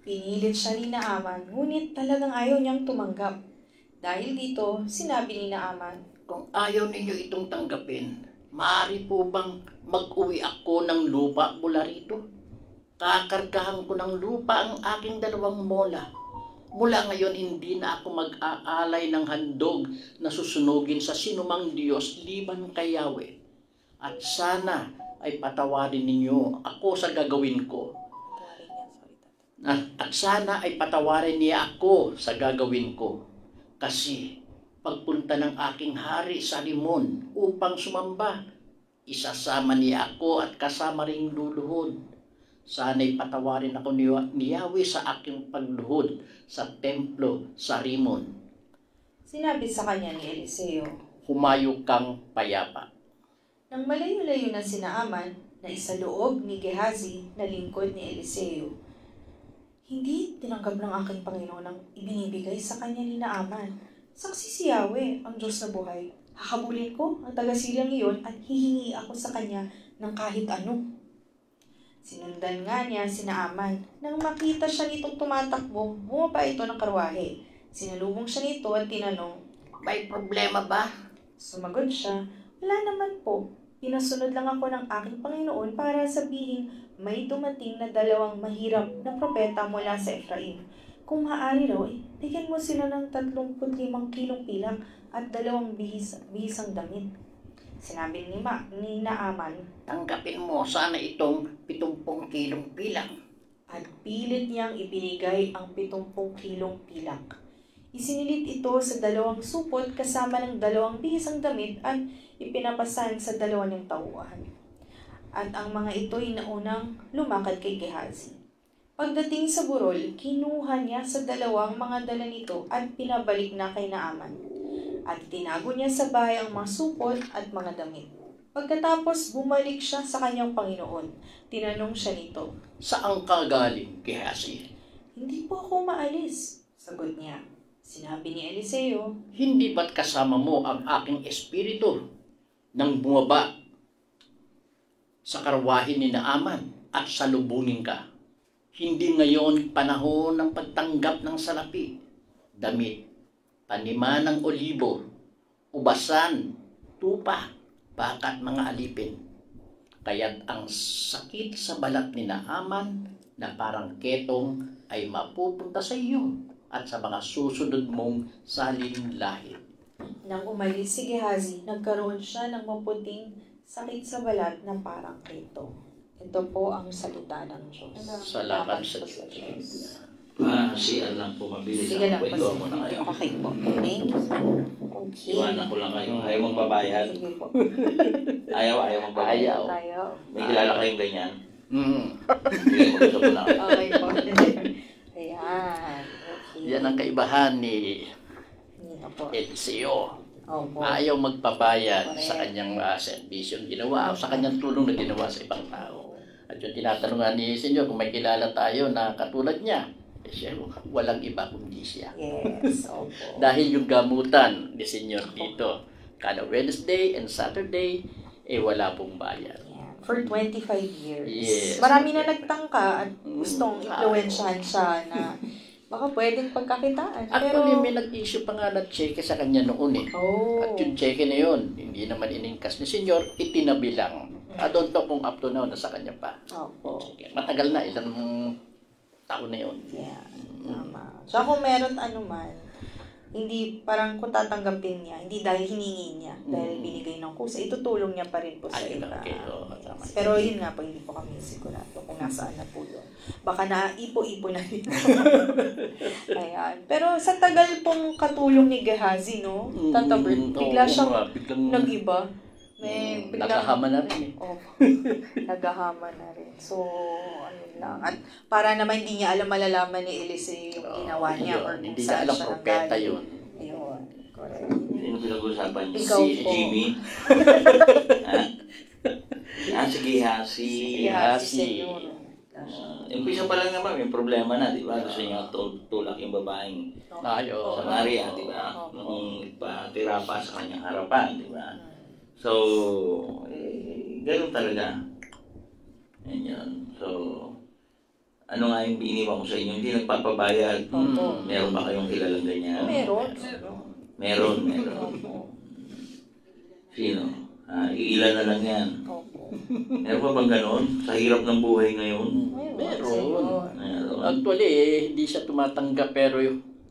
Pinilit siya ni Naaman, ngunit talagang ayaw niyang tumanggap. Dahil dito, sinabi ni Naaman, Kung ayaw ninyo itong tanggapin, maaari po bang mag-uwi ako ng lupa mula rito? Kakargahan ko ng lupa ang aking 2 mola. Mula ngayon, hindi na ako mag-aalay ng handog na susunugin sa sinumang Diyos liban kay Yahweh. At sana ay patawarin ninyo ako sa gagawin ko. At sana ay patawarin niya ako sa gagawin ko. Kasi pagpunta ng aking hari sa Rimon upang sumamba, isasama niya ako at kasama ring luluhod. Sana'y patawarin ako ni Yahweh sa aking pagluhod sa templo sa Rimon. sinabi sa kanya ni Eliseo. Humayo kang payapa. Nang malayo-layo na si Naaman na isaloob ni Gehazi na lingkod ni Eliseo, hindi tinanggap ng aking Panginoon ang ibinibigay sa kanya ni Naaman. Saksi si Yahweh, ang Diyos na buhay. Hahabulin ko ang taga-Syriang iyon at hihingi ako sa kanya ng kahit ano. Sinundan nga niya si Naaman. Nang makita siya nitong tumatakbo, bumaba ito ng karwahe. Sinalubong siya nito at tinanong, May problema ba? Sumagot siya, wala naman po. Pinasunod lang ako ng aking Panginoon para sabihin may dumating na 2 mahirap na propeta mula sa Ephraim. Kung maaari raw, bigyan mo sila ng 35 kilong pilak at 2 bihisang damit. Sinabi ni Naaman, Tanggapin mo sana itong 70 kilong pilang. at pilit niyang ibinigay ang 70 kilong pilak. Isinilit ito sa 2 supot kasama ng 2 bihisang damit at ipinapasan sa 2 niyang tauhan. At ang mga ito'y naunang lumakad kay Gehazi. Pagdating sa burol, kinuha niya sa 2 mga dala nito at pinabalik na kay Naaman. At tinago niya sa bahay ang mga supot at mga damit. Pagkatapos bumalik siya sa kanyang Panginoon. Tinanong siya nito, Saan ka galing, Gehazi? Hindi po ako maalis, sagot niya. Sinabi ni Eliseo, Hindi ba't kasama mo ang aking espiritu nang bumaba sa karwahe ni Naaman at salubungin ka? Hindi ngayon panahon ng pagtanggap ng salapi, damit, panima ng olibo, ubasan, tupa, bakat mga alipin. Kaya't ang sakit sa balat ni Naaman na parang ketong ay mapupunta sa iyo at sa mga susunod mong saling lahi. nang umalis si Gehazi, nagkaroon siya ng maputing sakit sa balat na parang keto. Ito po ang salita ng Diyos. Salamat sa Diyos. CR lang po, mabilis Sige lang lang. po. Kwento mo na kayo. Okay po. Thank you. Okay. Iwanan ko lang kayo. Ayaw magbabayad. Sige po. Ayaw magbabayad. Ayaw. Tayo. May kilala kayong ganyan. Hindi mo gusto ko lang. Okay po. Ayan. Okay. Yan ang kaibahan ni Ito po. Eliseo. Opo. Ayaw magpabayad Correct. sa kanyang servisyon ginawa o sa kanyang tulong na ginawa sa ibang tao. At yung tinatanungan ni Senyor, kung may kilala tayo na katulad niya, eh siya, walang iba kundi siya. Yes. Opo. Dahil yung gamutan ni Senyor dito, kada Wednesday and Saturday, eh wala pong bayad. Yeah. For 25 years. Yes. Marami na nagtangka at gustong Mm. influensyahan siya na baka pwedeng pagkakitaan. Actually, Pero, may nag-issue pa nga na cheque sa kanya noon eh. oh. At yung cheque na yun, hindi naman iningkas ni Senyor, itinabi lang. I don't know kung up to now, nasa kanya pa. Opo. Matagal na, ilang taon na yun. Yeah. Tama. So kung meron anuman, hindi parang kung tatanggapin niya, hindi dahil hiningi niya, dahil binigay ng kusa, itutulong niya pa rin po sa Ayun, iba. okay. Oo, tama. Pero yun nga po, hindi po kami sigurado kung nasaan na po yun. Baka naipo-ipo na rin. Ayan. Pero sa tagal pong katulong ni Gehazi, no? Tata Bert, bigla siyang nag-iba. May biglang Nakahama na rin eh. Oh, naghahama na rin. So, ayun lang. At para naman hindi niya malalaman ni Eliseo yung ginawa niya or Hindi niya saan alam siya propeta nanggaling. yun. Ayun. Correct. Sino pinag-usapan niyo? Ikaw Si po. Jimmy? Ha? Sige ha, si... Gehazi, Senyor. Umpisa pa lang naman, may problema na, di ba? Gusto niya tulak yung babaeng Ayo. sa Maria, di ba? Nung patira pa sa kanyang harapan, di ba? So, ganun talaga. Yan yun. So, ano nga yung iniwan ko sa inyo? Hindi nagpapabayad. Meron ba kayong kilalang ganyan? Meron. Meron. Sino? Iilan na lang yan. Opo. Meron pa bang ganun? Sa hirap ng buhay ngayon? Meron. Meron. Actually, hindi siya tumatanggap pero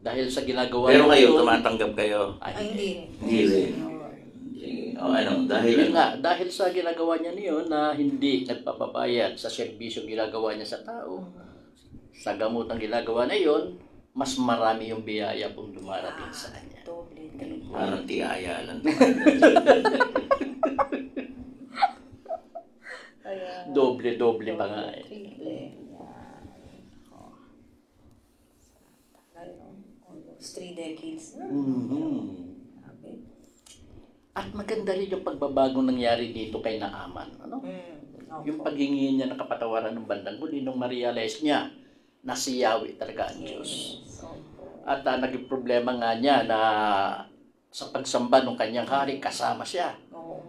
dahil sa ginagawa Pero kayo, yun- tumatanggap kayo? Ay, hindi. Hindi rin. Sige. O ano, dahil Yun nga, dahil sa ginagawa niya niyon na hindi nagpapabayad sa serbisyo ginagawa niya sa tao, sa gamot ang ginagawa na yun, mas marami yung biyaya pong dumarating sa kanya. Doble. parang tiyaya lang. Doble-doble pa nga eh. Triple. Yan. Oh. Tagal, no? Almost 3 decades na. Grabe. At maganda rin yung pagbabagong nangyari dito kay Naaman. Ano? Yung paghingi niya ng kapatawaran ng bandang huli nung ma-realize niya na si Yahweh talaga ang Diyos. At naging problema nga niya na sa pagsamba ng kanyang hari, kasama siya.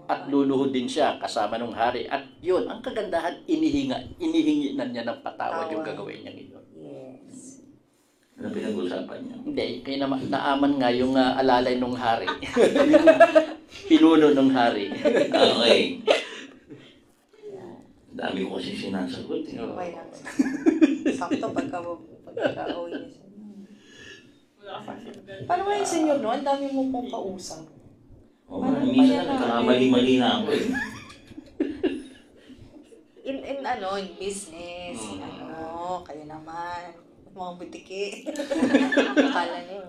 At luluhod din siya kasama ng hari. At yun, ang kagandahan, inihingi na niya ng patawad yung gagawin niya ngayon. Yes. Ano pinag-usapan niyo? Hindi, kaya Naaman nga yung alalay ng hari. Pinuno ng hari. Okay. Dami ko kasi sinasagot. Okay lang. Sakto pagka-uwi niya siya. Paano nga yung senyor, no? Ang dami mo pong kausap. O, minsan nagkakamali-mali na ako eh. In business, kayo naman. Mga butiki. Akala niyo.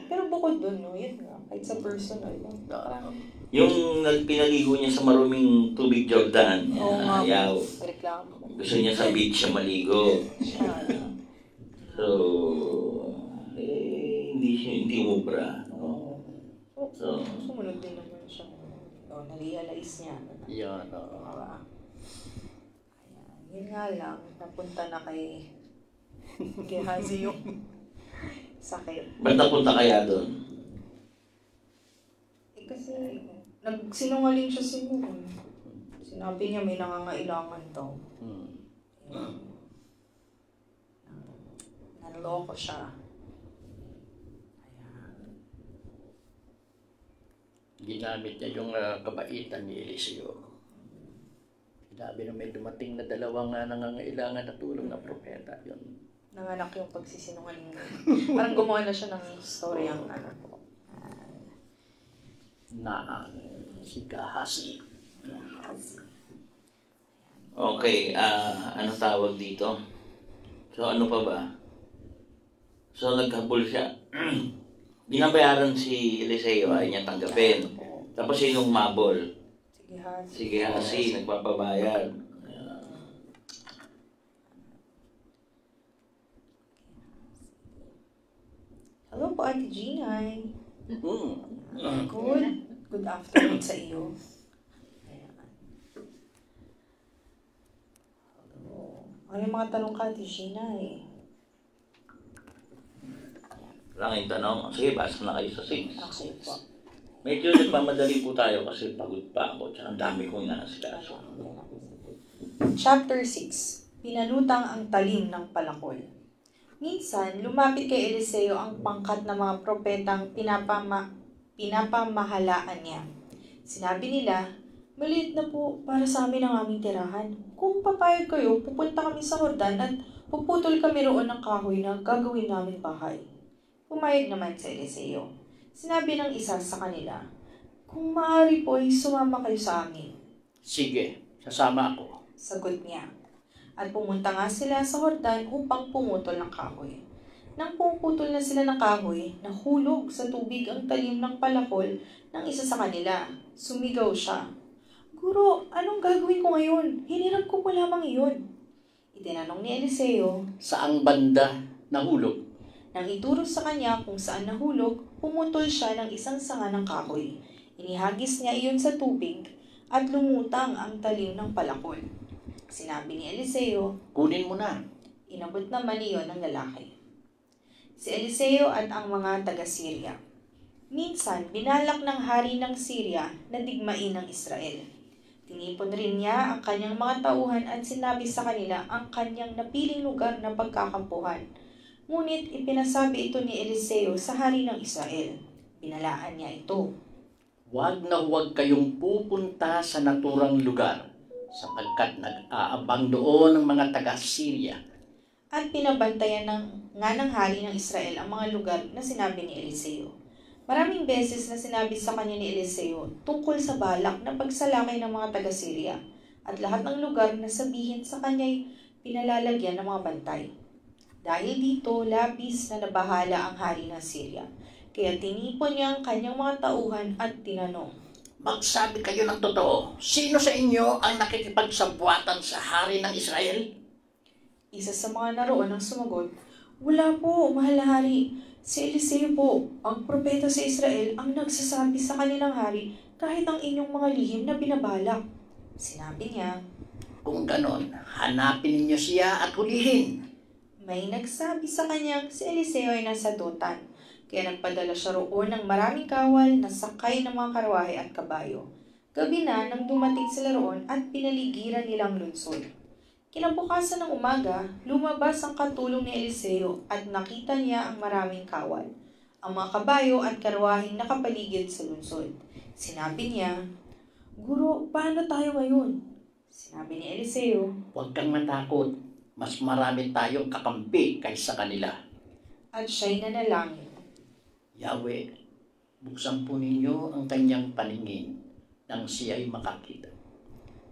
Pero bukod dun, no? Yun nga. Kahit sa personal. Parang, Yung pinaligo niya sa maruming tubig Jordan, oo nga. ayaw. Reklamo. Gusto niya sa beach siya maligo. So, hindi umubra. No? So, Sumunod din naman siya. Na-realize niya. Yan, Ayan. Yun nga lang, napunta na kay Gehazi yung sakit. ba't napunta kaya doon? Kasi, nagsinungaling siya siguro. Sinabi niya may nangangailangan daw. Nanloko siya. Ginamit niya yung kabaitan ni Eliseo. Sinabi na may dumating na dalawang nangangailangan na tulong na propeta. Yun. Nanganak yung pagsisinungaling niya. Parang gumawa na siya ng story ang po. Si Gehazi. Okay, ano tawag dito? So, ano pa ba? So, nagkabul siya. Binabayaran si Eliseo, ay niya tanggapin. Tapos sinong mabol? Si Gehazi, nagpapabayad. Hello po, Ate Ginay. Mm. Good afternoon sa iyo. Ayan. Hello. Ano yung mga tanong ka, Ate Ginay? Lang yung tanong. Sige, basa na kayo sa 6. Okay po. Medyo nagmamadali po tayo kasi pagod pa ako. Tsaka ang dami kong inaasikaso. Chapter 6. Pinalutang ang talim ng palakol. Minsan, lumapit kay Eliseo ang pangkat ng mga propetang pinapamahalaan niya. Sinabi nila, maliit na po para sa amin ang aming tirahan. Kung papayag kayo, pupunta kami sa Jordan at puputol kami roon ng kahoy na gagawin namin bahay. Pumayag naman si Eliseo. Sinabi ng isa sa kanila, "Kung maaari po ay sumama kayo sa amin." Sige, sasama ako. Sagot niya. At pumunta nga sila sa Hordan upang pumutol ng kahoy. Nang pumuputol na sila ng kahoy, nahulog sa tubig ang talim ng palakol ng isa sa kanila. Sumigaw siya, "Guro, anong gagawin ko ngayon? Hinirap ko po lamang iyon." Itinanong ni Eliseo. Saang banda nahulog? Nang ituro sa kanya kung saan nahulog, pumutol siya ng isang sanga ng kahoy. Inihagis niya iyon sa tubig at lumutang ang talim ng palakol. Sinabi ni Eliseo, Kunin mo na. inabot naman iyon ng lalaki. Si Eliseo at ang mga taga-Syria. Minsan, binalak ng hari ng Syria na digmain ng Israel. Tinipon rin niya ang kanyang mga tauhan at sinabi sa kanila ang kanyang napiling lugar na pagkakampuhan. Ngunit ipinasabi ito ni Eliseo sa hari ng Israel. Binalaan niya ito. Huwag na huwag kayong pupunta sa naturang lugar sapagkat nag-aabang doon ang mga taga-Syria. At pinabantayan nga ng hari ng Israel ang mga lugar na sinabi ni Eliseo. Maraming beses na sinabi sa kanya ni Eliseo tungkol sa balak na pagsalakay ng mga taga-Syria at lahat ng lugar na sabihin sa kanya'y pinalalagyan ng mga bantay. Dahil dito, labis na nabahala ang hari ng Syria. Kaya tinipon niya ang kanyang mga tauhan at tinanong, Magsabi kayo ng totoo. Sino sa inyo ang nakikipagsabwatan sa hari ng Israel? Isa sa mga naroon ang sumagot, "Wala po, mahal na hari. Si Eliseo po, ang propeta sa Israel, ang nagsasabi sa kanilang hari kahit ang inyong mga lihim na binabalak." Sinabi niya, Kung ganon, hanapin ninyo siya at hulihin. may nagsabi sa kanyang si Eliseo ay nasa Dotan. Kaya nagpadala siya roon ng maraming kawal na sakay ng mga karwahe at kabayo. Gabi na nang dumating sila roon at pinaligiran nilang lungsod. Kinabukasan ng umaga, lumabas ang katulong ni Eliseo at nakita niya ang maraming kawal, ang mga kabayo at karwaheng nakapaligid sa lungsod. Sinabi niya, "Guro, paano tayo ngayon?" Sinabi ni Eliseo, Huwag kang matakot. Mas marami tayong kakampi kaysa kanila. at siya'y nanalangin. Yahweh, buksan po ninyo ang kanyang paningin nang siya'y makakita.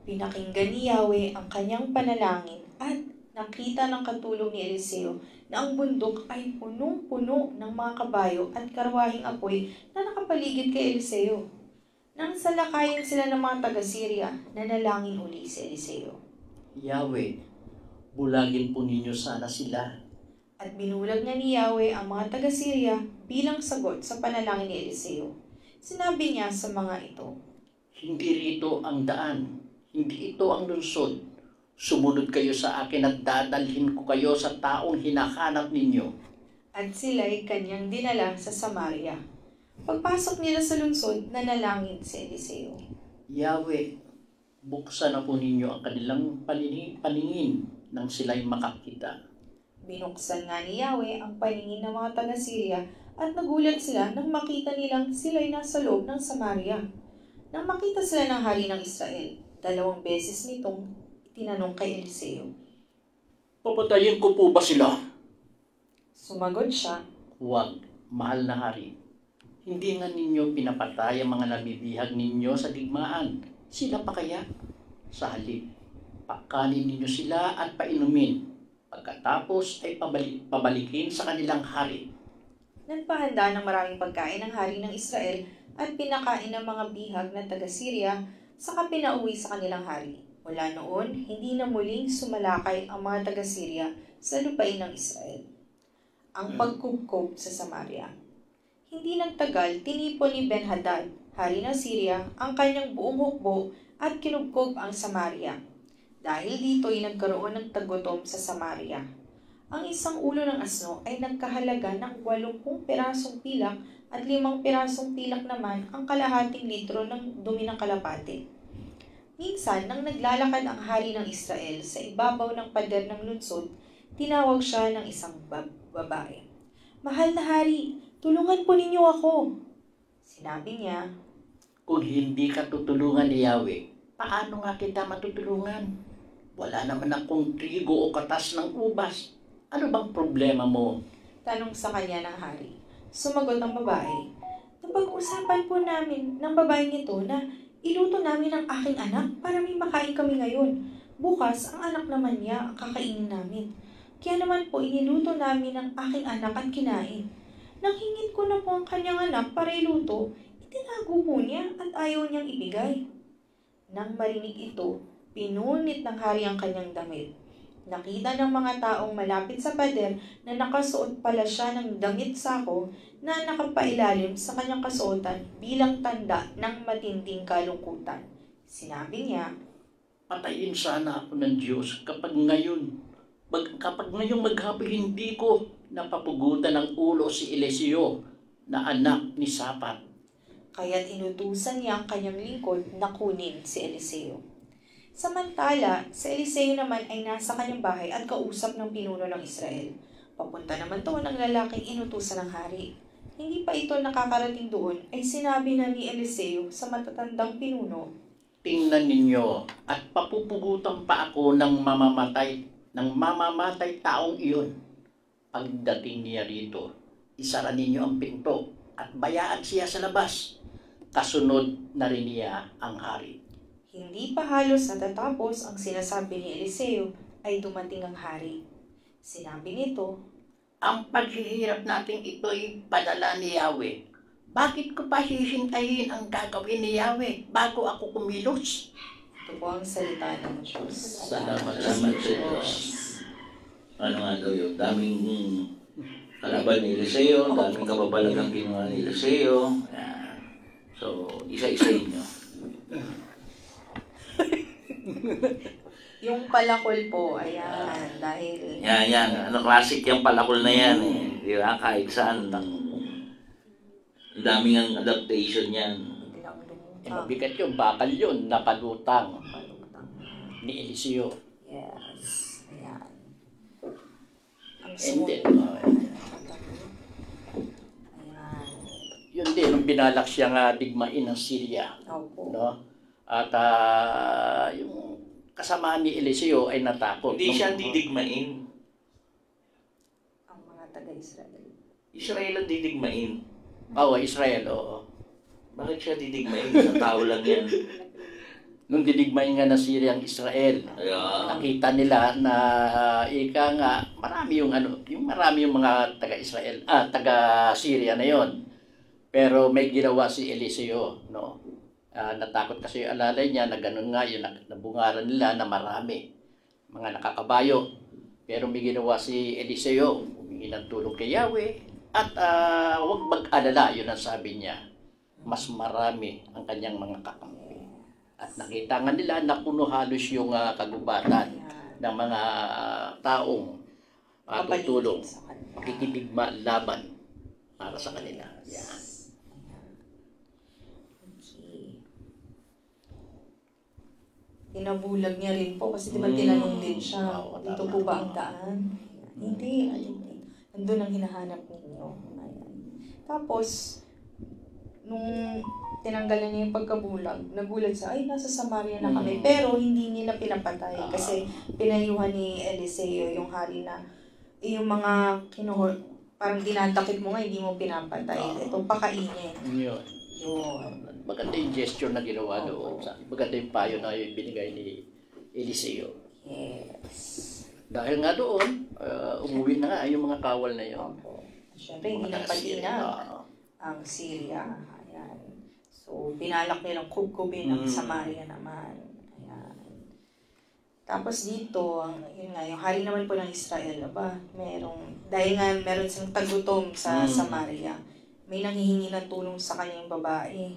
Pinakinggan ni Yahweh ang kanyang panalangin at nakita ng katulong ni Eliseo na ang bundok ay punong-puno ng mga kabayo at karwaheng apoy na nakapaligid kay Eliseo. Nang salakayin sila ng mga taga-Syria, nanalangin uli si Eliseo. Yahweh, bulagin po ninyo sana sila. At binulag na ni Yahweh ang mga taga-Syria bilang sagot sa panalangin ni Eliseo. Sinabi niya sa mga ito, Hindi rito ang daan. Hindi ito ang lungsod. Sumunod kayo sa akin at dadalhin ko kayo sa taong hinahanap ninyo. at sila'y kanyang dinala sa Samaria. Pagpasok nila sa lungsod, nanalangin si Eliseo. Yahweh, buksan na po ninyo ang kanilang paningin nang sila'y makakita. Binuksan nga ni Yahweh ang paningin ng mga taga-Syria at nagulat sila nang makita nilang sila'y nasa loob ng Samaria. Nang makita sila ng hari ng Israel, 2 beses nitong tinanong kay Eliseo. Papatayin ko po ba sila? Sumagot siya, Huwag, mahal na hari. Hindi nga ninyo pinapatay ang mga nabibihag ninyo sa digmaan. Sila pa kaya? Sa halip, pakanin ninyo sila at painumin. Pagkatapos ay pabalikin sa kanilang hari. nagpahanda ng maraming pagkain ng hari ng Israel at pinakain ng mga bihag na taga-Syria, saka pinauwi sa kanilang hari. Mula noon, hindi na muling sumalakay ang mga taga-Syria sa lupain ng Israel. Ang pagkubkob sa Samaria. Hindi nagtagal, tinipon ni Ben-Hadad, hari ng Syria, ang kanyang buong hukbo at kinubkob ang Samaria. Dahil dito ay nagkaroon ng tagutom sa Samaria. Ang isang ulo ng asno ay nagkahalaga ng 80 pirasong pilak at 5 pirasong pilak naman ang kalahating litro ng dumi ng kalapate. Minsan, nang naglalakad ang hari ng Israel sa ibabaw ng pader ng lungsod, tinawag siya ng isang babae. "Mahal na hari, tulungan po ninyo ako." Sinabi niya, Kung hindi ka tutulungan ni Yahweh, paano nga kita matutulungan? Wala naman akong trigo o katas ng ubas. Ano bang problema mo? tanong sa kanya ng hari. Sumagot ang babae. Napag-usapan po namin ng babaeng ito na iluto namin ang aking anak para may makain kami ngayon. Bukas, ang anak naman niya ang kakainin namin. Kaya naman po iniluto namin ang aking anak at kinain. Nang hingin ko na po ang kanyang anak para iluto, itinago po niya at ayaw niyang ibigay. Nang marinig ito, pinunit ng hari ang kanyang damit. Nakita ng mga taong malapit sa pader na nakasuot pala siya ng damit sako na nakapailalim sa kanyang kasuotan bilang tanda ng matinding kalungkutan. Sinabi niya, Patayin sana ako ng Diyos kapag ngayong maghapon hindi ko napapugutan ng ulo si Eliseo na anak ni Safat. kaya't inutusan niya ang kanyang lingkod na kunin si Eliseo. Samantala, si Eliseo naman ay nasa kanyang bahay at kausap ng pinuno ng Israel. Papunta naman to ng lalaking inutusan ng hari. Hindi pa ito nakakarating doon ay sinabi na ni Eliseo sa matatandang pinuno, Tingnan ninyo at papupugutan pa ako ng mamamatay taong iyon. Pagdating niya rito, isara ninyo ang pinto at bayaan siya sa labas. Kasunod na rin niya ang hari. Hindi pa halos natatapos ang sinasabi ni Eliseo ay dumating ang hari. Sinabi nito, Ang paghihirap natin ito'y padala ni Yahweh. Bakit ko pa hihintayin ang gagawin ni Yahweh bago ako kumilos? ito po ang salita ng Diyos. Salamat sa Diyos. Ano nga daw yun? Daming kalaban ni Eliseo, daming kababalag ang ginawa ni Eliseo. Ayan. So, isa-isahin nyo. Yung palakol po, ayan, dahil Yan. Ano, classic yung palakol na yan eh. Di ba? Kahit saan. Ang daming ang adaptation yan. bilang lumutang. Mabigat yung bakal yun, napalutang ni Eliseo. Yes, ayan. Ang And sumunod. then, Ayan. yun din, nung binalak siyang digmain ng Syria. Opo. No? At yung kasama ni Eliseo ay natakot. Hindi siya didigmain. Ang mga taga-Israel. Israel ang didigmain. Oo, Israel, oo. Bakit siya didigmain? Sa tao lang yan. Nung didigmain nga ng Syria ang Israel, Ayan. nakita nila na ika nga, marami yung mga taga-Israel, taga-Syria na yon. Pero may ginawa si Eliseo, no? Natakot kasi yung alalay niya na gano'n nga yun, nabungaran nila na marami, mga nakakabayo. Pero may ginawa si Eliseo, humingi ng tulong kay Yahweh, at huwag mag-alala, yun ang sabi niya, mas marami ang kanyang mga kakampi. At nakita nga nila na puno halos yung kagubatan ng mga taong tutulong, Kapaligid sa kanila. kikitigma laban para sa kanila. Yan. Okay. Tinabulag niya rin po kasi diba Mm. tinanong din siya, Oo, dito tama. po ba ang daan? Hindi. Nandun ang hinahanap ninyo. Ayan. Tapos, nung tinanggalan niya yung pagkabulag, nagulat siya, ay, nasa Samaria na kami. Mm. Pero hindi nila pinapatay Ah. kasi pinayuhan ni Eliseo yung hari na yung mga parang dinatakip mo nga, hindi mo pinapatay. Ah. Ito, pakainin. Yun. Yun. Maganda yung gesture na ginawa doon. Maganda yung payo na yung binigay ni Eliseo. Yes. Dahil nga doon, umuwi na nga yung mga kawal na yun. Opo. Siyempre, hindi Mga na palinag taga-Syria. ang Syria. Ayan. So, binalak nilang kubkubin ang Mm. Samaria naman. Ayan. Tapos dito, yun nga, yung hari naman po ng Israel, dahil nga meron silang tagutom sa Samaria, may nanghihingi ng tulong sa kanyang babae.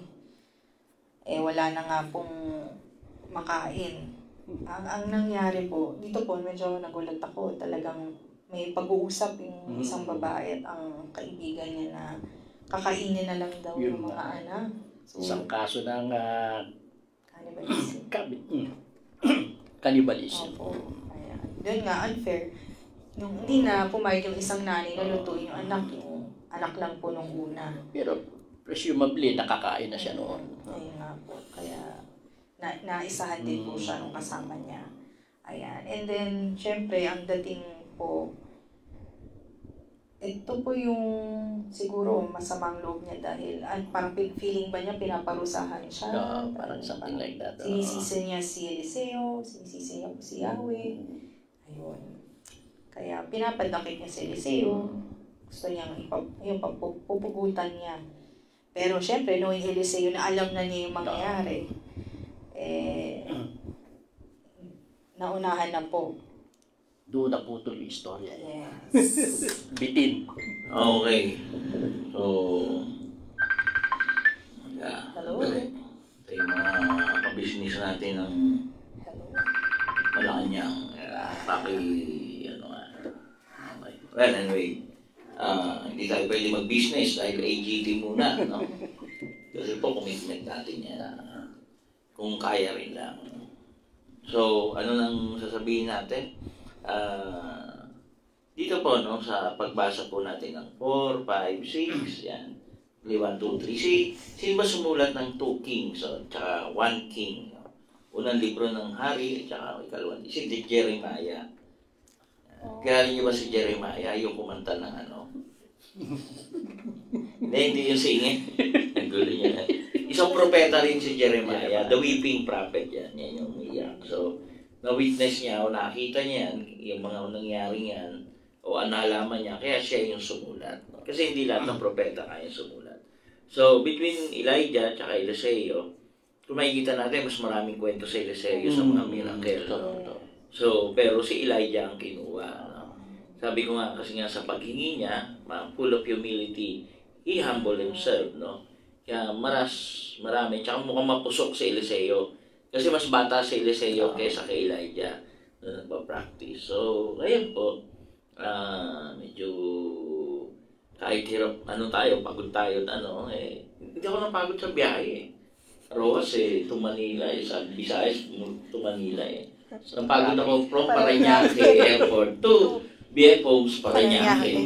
Wala na nga pong makain. Ang nangyari po, dito po, medyo nagulat ako. Talagang may pag-uusap yung isang babae at ang kaibigan niya na kakainin na lang daw Yun yung mga nga. anak. So, Isang kaso ng cannibalism. cannibalism. Opo. Ayan. Doon nga, unfair. Nung hindi na pumayag yung isang nanay na lutuin yung anak lang po nung una. Pero presumably, nakakain na siya noon. Ayun nga po. Kaya, naisahan din po siya nung kasama niya. Ayan. And then, syempre, ang dating po, ito po yung siguro masamang loob niya dahil parang feeling ba niya pinaparusahan siya? Parang something like that. Sinisisi niya si Eliseo, sinisisi niya po si Yahweh. Ayun. Kaya pinapadakit niya si Eliseo. Gusto niya yung pupugutan niya. Pero syempre, knowing Eliseo na alam na niya yung mangyayari, naunahan na po. Doon na putol yung istorya. Yes. Bitin. Okay. So, yeah. Hello. Ito yung mga kabisnis natin ng Malacanang. Ano nga. Okay. Well, anyway. Hindi tayo pwede mag-business dahil AGT muna. No? Kasi po, commitment natin yan. Kung kaya rin lang. So, ano nang sasabihin natin? Dito po, no, sa pagbasa po natin ng 4, 5, 6, yan. 1, 2, 3. Sino ba sumulat ng 2 kings at saka 1 king? Unang libro ng hari at saka ikalawang. Si Jeremiah. Kilala niyo ba si Jeremiah? Yung kumanta ng ano? Hindi yung singing. Ang gulo niya. Isang propeta rin si Jeremiah. The weeping prophet yan. Yan yung umiyak. So, na-witness niya o nakita niya yung mga nangyari yan o nalaman niya, kaya siya yung sumulat. Kasi hindi lahat ng propeta kaya sumulat. So, between Elijah at Eliseo, kung makikita natin, mas maraming kwento sa Eliseo sa mga miracle. So, pero si Elijah ang kinuha. No? Sabi ko nga, kasi nga sa paghingi niya, full of humility, he humbled himself. No? Kaya marami, tsaka mukhang mapusok si Eliseo. Kasi mas bata si Eliseo kaysa kay Elijah na nagpa-practice. So, ngayon po, medyo kahit hirap, pagod tayo, hindi ako napagod sa biyahe. Rojas to Manila, sa Visayas to Manila . Napagod ako from Parañaque Airport to BFO's Parañaque.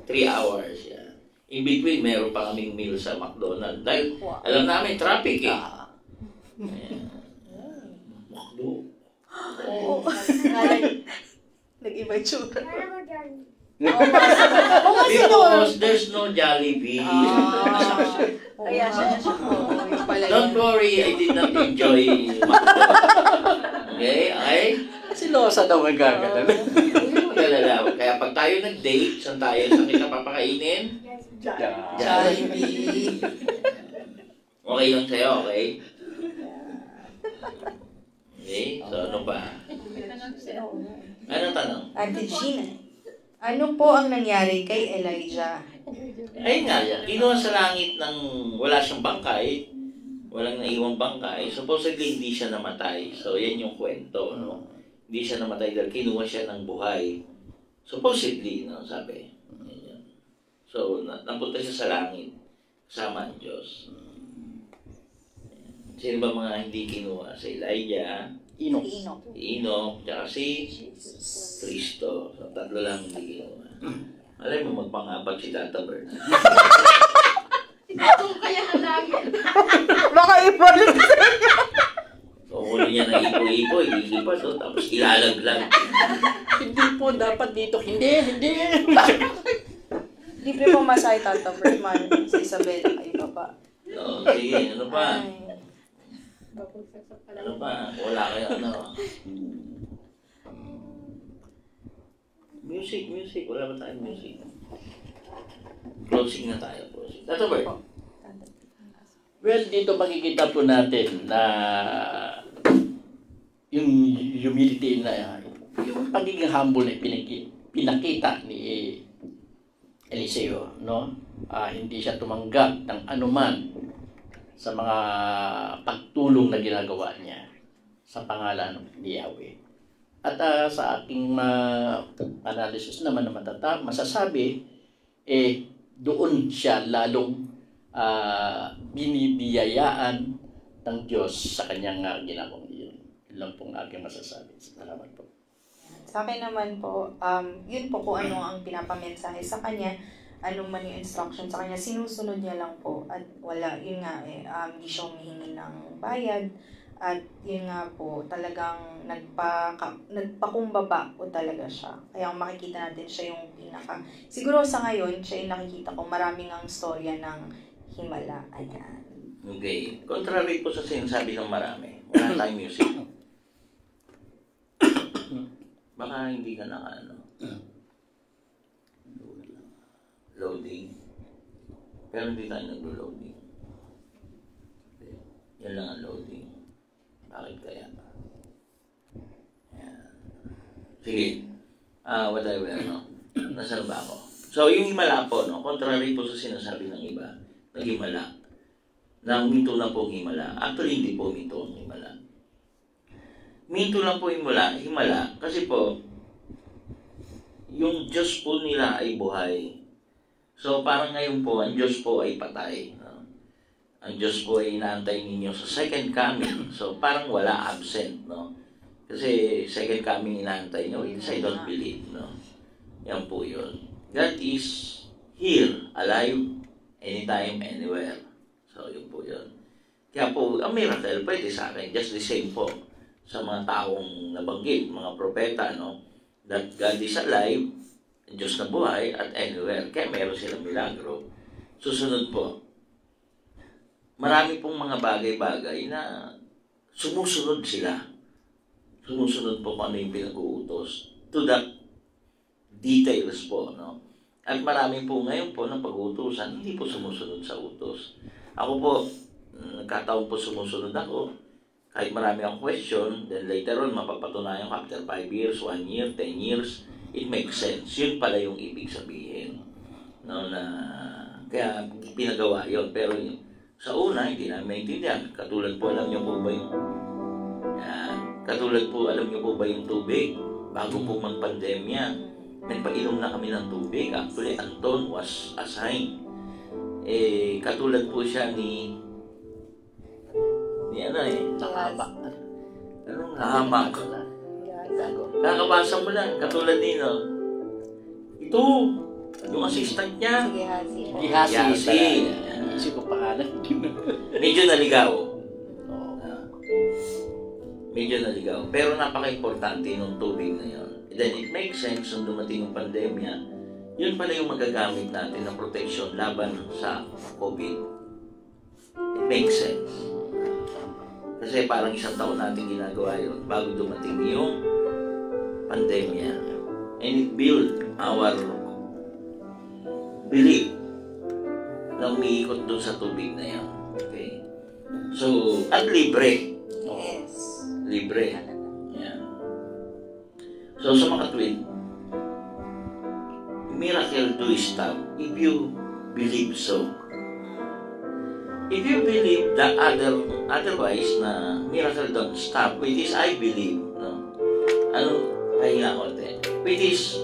3 hours. Yeah. In between, meron pa kaming meal sa McDonald's. Dahil alam namin, traffic . McDo. Nag-iba yung tsura. Because there's no Jollibee. Kaya siya Don't worry, I did not enjoy McDo. Okay? Si Losa daw ang gagawin. Kaya pag tayo nag-date, saan kita papakainin? Jollibee. Okay lang sa'yo, okay? Okay, so ano pa? Anong tanong? Ate Gina, ano po ang nangyari kay Elijah? Ayun nga, kinuha sa langit ng wala siyang bangkay, walang naiwang bangkay. Supposedly, hindi siya namatay. So, yan yung kwento, no? Hindi siya namatay dahil kinuha siya ng buhay. Supposedly, no, sabi. So, napunta siya sa langit, kasama ang Diyos. Sino ba mga hindi kinuha? Si Elijah, Enoch, tsaka si Cristo. So, 3 lang hindi kinuha. Alam mo, magpangabag si Tata Bert. Kaya halagin. Baka ibalik So, ulo niya ng ipo-ipo, ililipas, tapos ilalaglag. Hindi po, dapat dito. Hindi. Libre po masay Tata Berman sa Isabela kayo pa. No, sige, ano pa? Ano pa? Wala kayo, ano? Music. Wala ba tayong music? Closing na tayo. Tata Bert. Well, dito makikita po natin na yung humility na yung pagiging humble na pinakita ni Eliseo, no? Hindi siya tumanggap ng anuman sa mga pagtulong na ginagawa niya sa pangalan ni Yahweh. At sa aking analysis naman na masasabi, doon siya lalong binibiyayaan ng Diyos sa kanyang ginawang iyon. Yun lang pong aking masasabi. Salamat po. Sa akin naman po, yun po kung ano ang pinapamensahe sa kanya, anong man yung instruction sa kanya, sinusunod niya lang po. At wala, yun nga hindi siya humihingi ng bayad. At yun nga po, talagang nagpakumbaba po talaga siya. Kaya makikita natin siya yung siguro sa ngayon, siya yung nakikita ko maraming ang storya ng himala. Ayan. Okay. Contrary po sa sinasabi ng marami, wala tayong music. Baka hindi ka loading. Pero hindi tayo nag-loading. Okay. Yan lang ang loading. Bakit kaya? Ayan. Sige. Whatever, no? Nasaan ba ako? So, yung himala po, no? Contrary po sa sinasabi ng iba, ng himala. Na huminto lang po ang himala. Actually, hindi po huminto ang himala. Huminto lang po himala. Kasi po, yung Diyos po nila ay buhay. So, parang ngayon po, ang Diyos po ay patay. No? Ang Diyos po ay inaantay ninyo sa second coming. So, parang wala, absent, no? Kasi second coming inaantay nyo, which I don't believe, no? Yan po yun. God is here, alive, anytime, anywhere. So, yun po yun. Kaya po, ang miracle, pwede sa akin, just the same po sa mga taong nabanggit, mga propeta, no? That God is alive, Diyos na buhay, at anywhere. Kaya meron silang milagro. Susunod po, marami pong mga bagay-bagay na sumusunod sila. Sumusunod po kung ano yung pinag-uutos. To that details po, no? At marami po ngayon po na pag-uutusan, hindi po sumusunod sa utos. Ako po, nagkataon po sumusunod ako. Kahit marami akong question, then later on, mapapatunayan ko after 5 years, 1 year, 10 years, it makes sense. Yun pala yung ibig sabihin. No, na, kaya pinagawa yun. Pero sa una, hindi namin maintindihan. Katulad po, alam niyo po ba yung tubig? Bago po mag-pandemya, nagpainom na kami ng tubig. Actually, Anton was assigned. Katulad po siya ni Nakahaba. Anong hamak? Kakabasa mo lang, katulad nino. Ito, yung assistant niya. Gihasi. Isip ko pangalan. Medyo naligaw. Medyo naligaw. Pero napaka-importante nung tubig na yun. Then it makes sense nung dumating yung pandemya, yun pala yung magagamit natin ng protection laban sa COVID. It makes sense. Kasi parang 1 taon natin ginagawa yun bago dumating yung pandemya. And it built our belief na umiikot dun sa tubig na yan. Okay? So, at libre. Yes. Libre. Yan. So, sa mga twin, miracle do stop if you believe so. If you believe that otherwise na miracle don't stop, which is I believe, no? Pahinga ko din. Which is,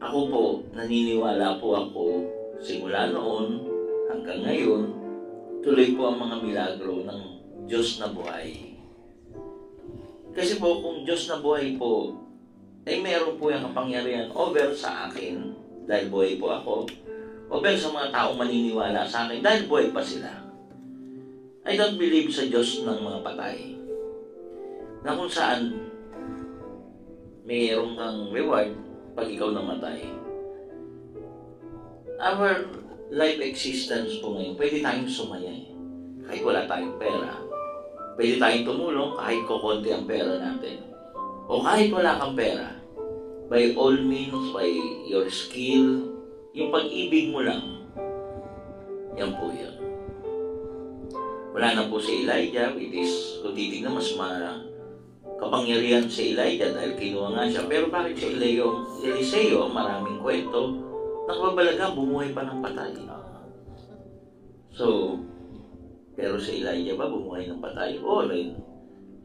ako po, naniniwala po ako, simula noon hanggang ngayon, tuloy po ang mga milagro ng Diyos na buhay. Kasi po, kung Diyos na buhay po, ay meron po yung kapangyarihan over sa akin, dahil buhay po ako, over sa mga taong maniniwala sa akin, dahil buhay pa sila. I don't believe sa Diyos ng mga patay. Na kung saan, mayroong kang reward pag ikaw namatay. Our life existence po ngayon, pwede tayong sumaya. Kahit wala tayong pera. Pwede tayong tumulong kahit kukunti ang pera natin. O kahit wala kang pera, by all means, by your skill, yung pag-ibig mo lang, yan po yun. Wala na po si Elijah, which is, kung titignan, mas kapangyarihan si Elijah dahil kinuha nga siya. Pero bakit si Eliseo, maraming kwento, nakababalaga, bumuhay pa ng patay. So, pero si Elijah ba, bumuhay ng patay? Oo rin.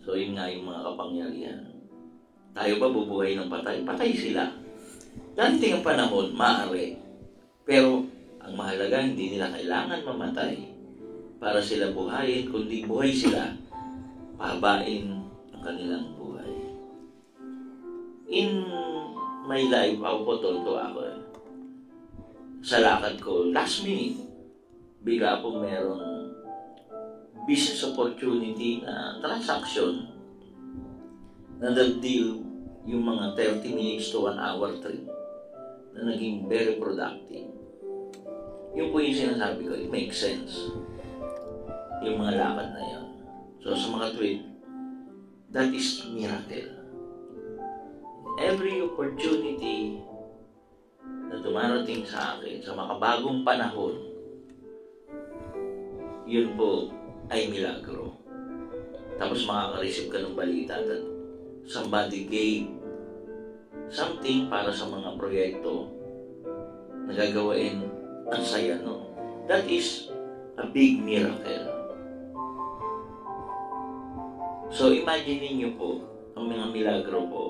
So, yun nga yung mga kapangyarihan. Tayo ba bubuhay ng patay? Patay sila. Darating ang panahon, maaari. Pero, ang mahalaga, hindi nila kailangan mamatay para sila buhayin. Kundi buhay sila, pahabain ang kanilang buhay. In my life, ako po, tonto ako sa lakad ko, last minute, bigla po merong business opportunity na transaction na nag-deal yung mga 30 minutes to 1 hour trip na naging very productive. Yung po yung sinasabi ko, it makes sense. Yung mga lakad na yan. So sa mga trip, that is miracle. Every opportunity na dumarating sa akin sa makabagong panahon, yun po ay milagro. Tapos makaka-receive ka ng balita that somebody gave something para sa mga proyekto na gagawain ang saya, no? That is a big miracle. So imagine niyo po ang mga milagro po.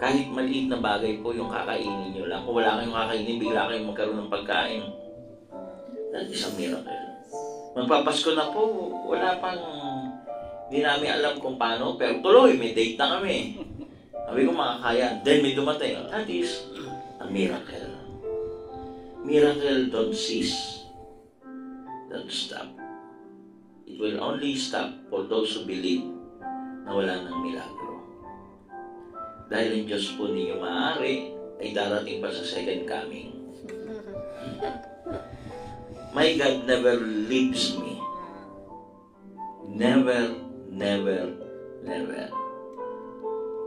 Kahit maliit na bagay po yung kakainin nyo lang. Kung wala kayong kakainin, bigla kayong magkaroon ng pagkain. That is a miracle. Magpapasko na po, wala pang, hindi namin alam kung paano, pero tuloy, may date na kami. Sabi ko makakaya, then may dumating. That is a miracle. Miracle don't cease. Don't stop. It will only stop for those who believe na wala ng milagro. Dahil ang Diyos po ninyo maaari ay darating pa sa second coming. My God never leaves me. Never, never, never.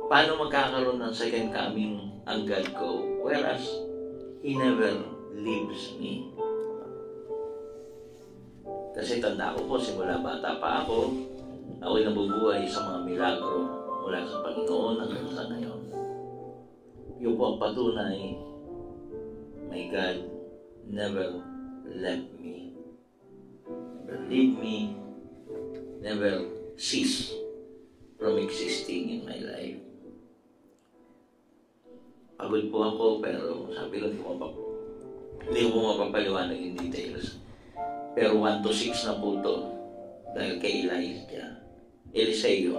Paano magkakaroon ng second coming ang God ko? Whereas, He never leaves me. Kasi tanda ko po, simula bata pa ako, ako'y nabubuhay sa mga milagro mula sa Panginoon hanggang sa ngayon. Yung po ang patunay, my God never left me, never leave me, never cease from existing in my life. Pagod po ako, pero sabi ko, hindi ko mapapaliwanag yung details. Pero 1 to 6 na po ito dahil kay Eliseo.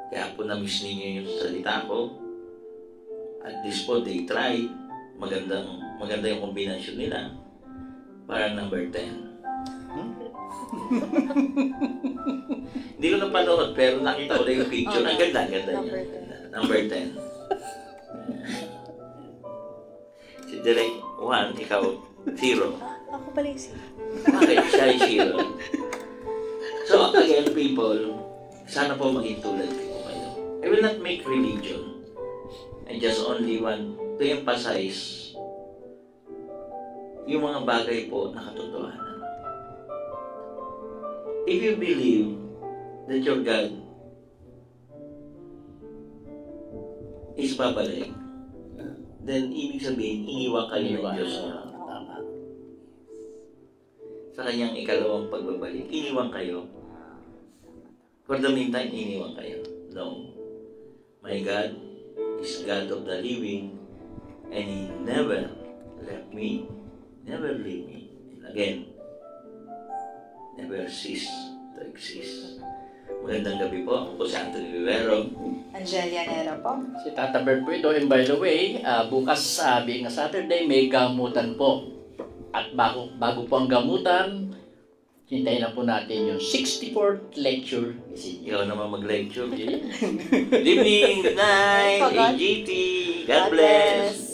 Kaya po na-miss ninyo yung salita ko. At least po, they tried. Maganda yung kombinasyon nila. Parang number 10. Hindi ko napanood, pero nakita ko na yung picture. Ang ganda niya. Number 10. Si Direk 1, ikaw 0. Ako pala yung zero. Okay, siya ay 0. So again, people, sana po maging tulad ko kayo. I will not make religion. I just only want to emphasize yung mga bagay po na katotohanan. If you believe that your God is babalik, then ibig sabihin, iniwan kayo ng Diyos niya. Sa kanyang ikalawang pagbabalik, iniwan kayo. For the meantime, iniwan kayo. No. My God is God of the living, and He never left me, never leave me. And again, never cease to exist. Magandang gabi po. Ako po si Anthony Vivero. Angelia Nera po. Si Tata Bert po ito. And by the way, bukas being a Saturday, may gamutan po. At bago po ang gamutan, hintayin na po natin yung 64th lecture. Ikaw naman mag-lecture. Good evening, good night, AGT. God bless.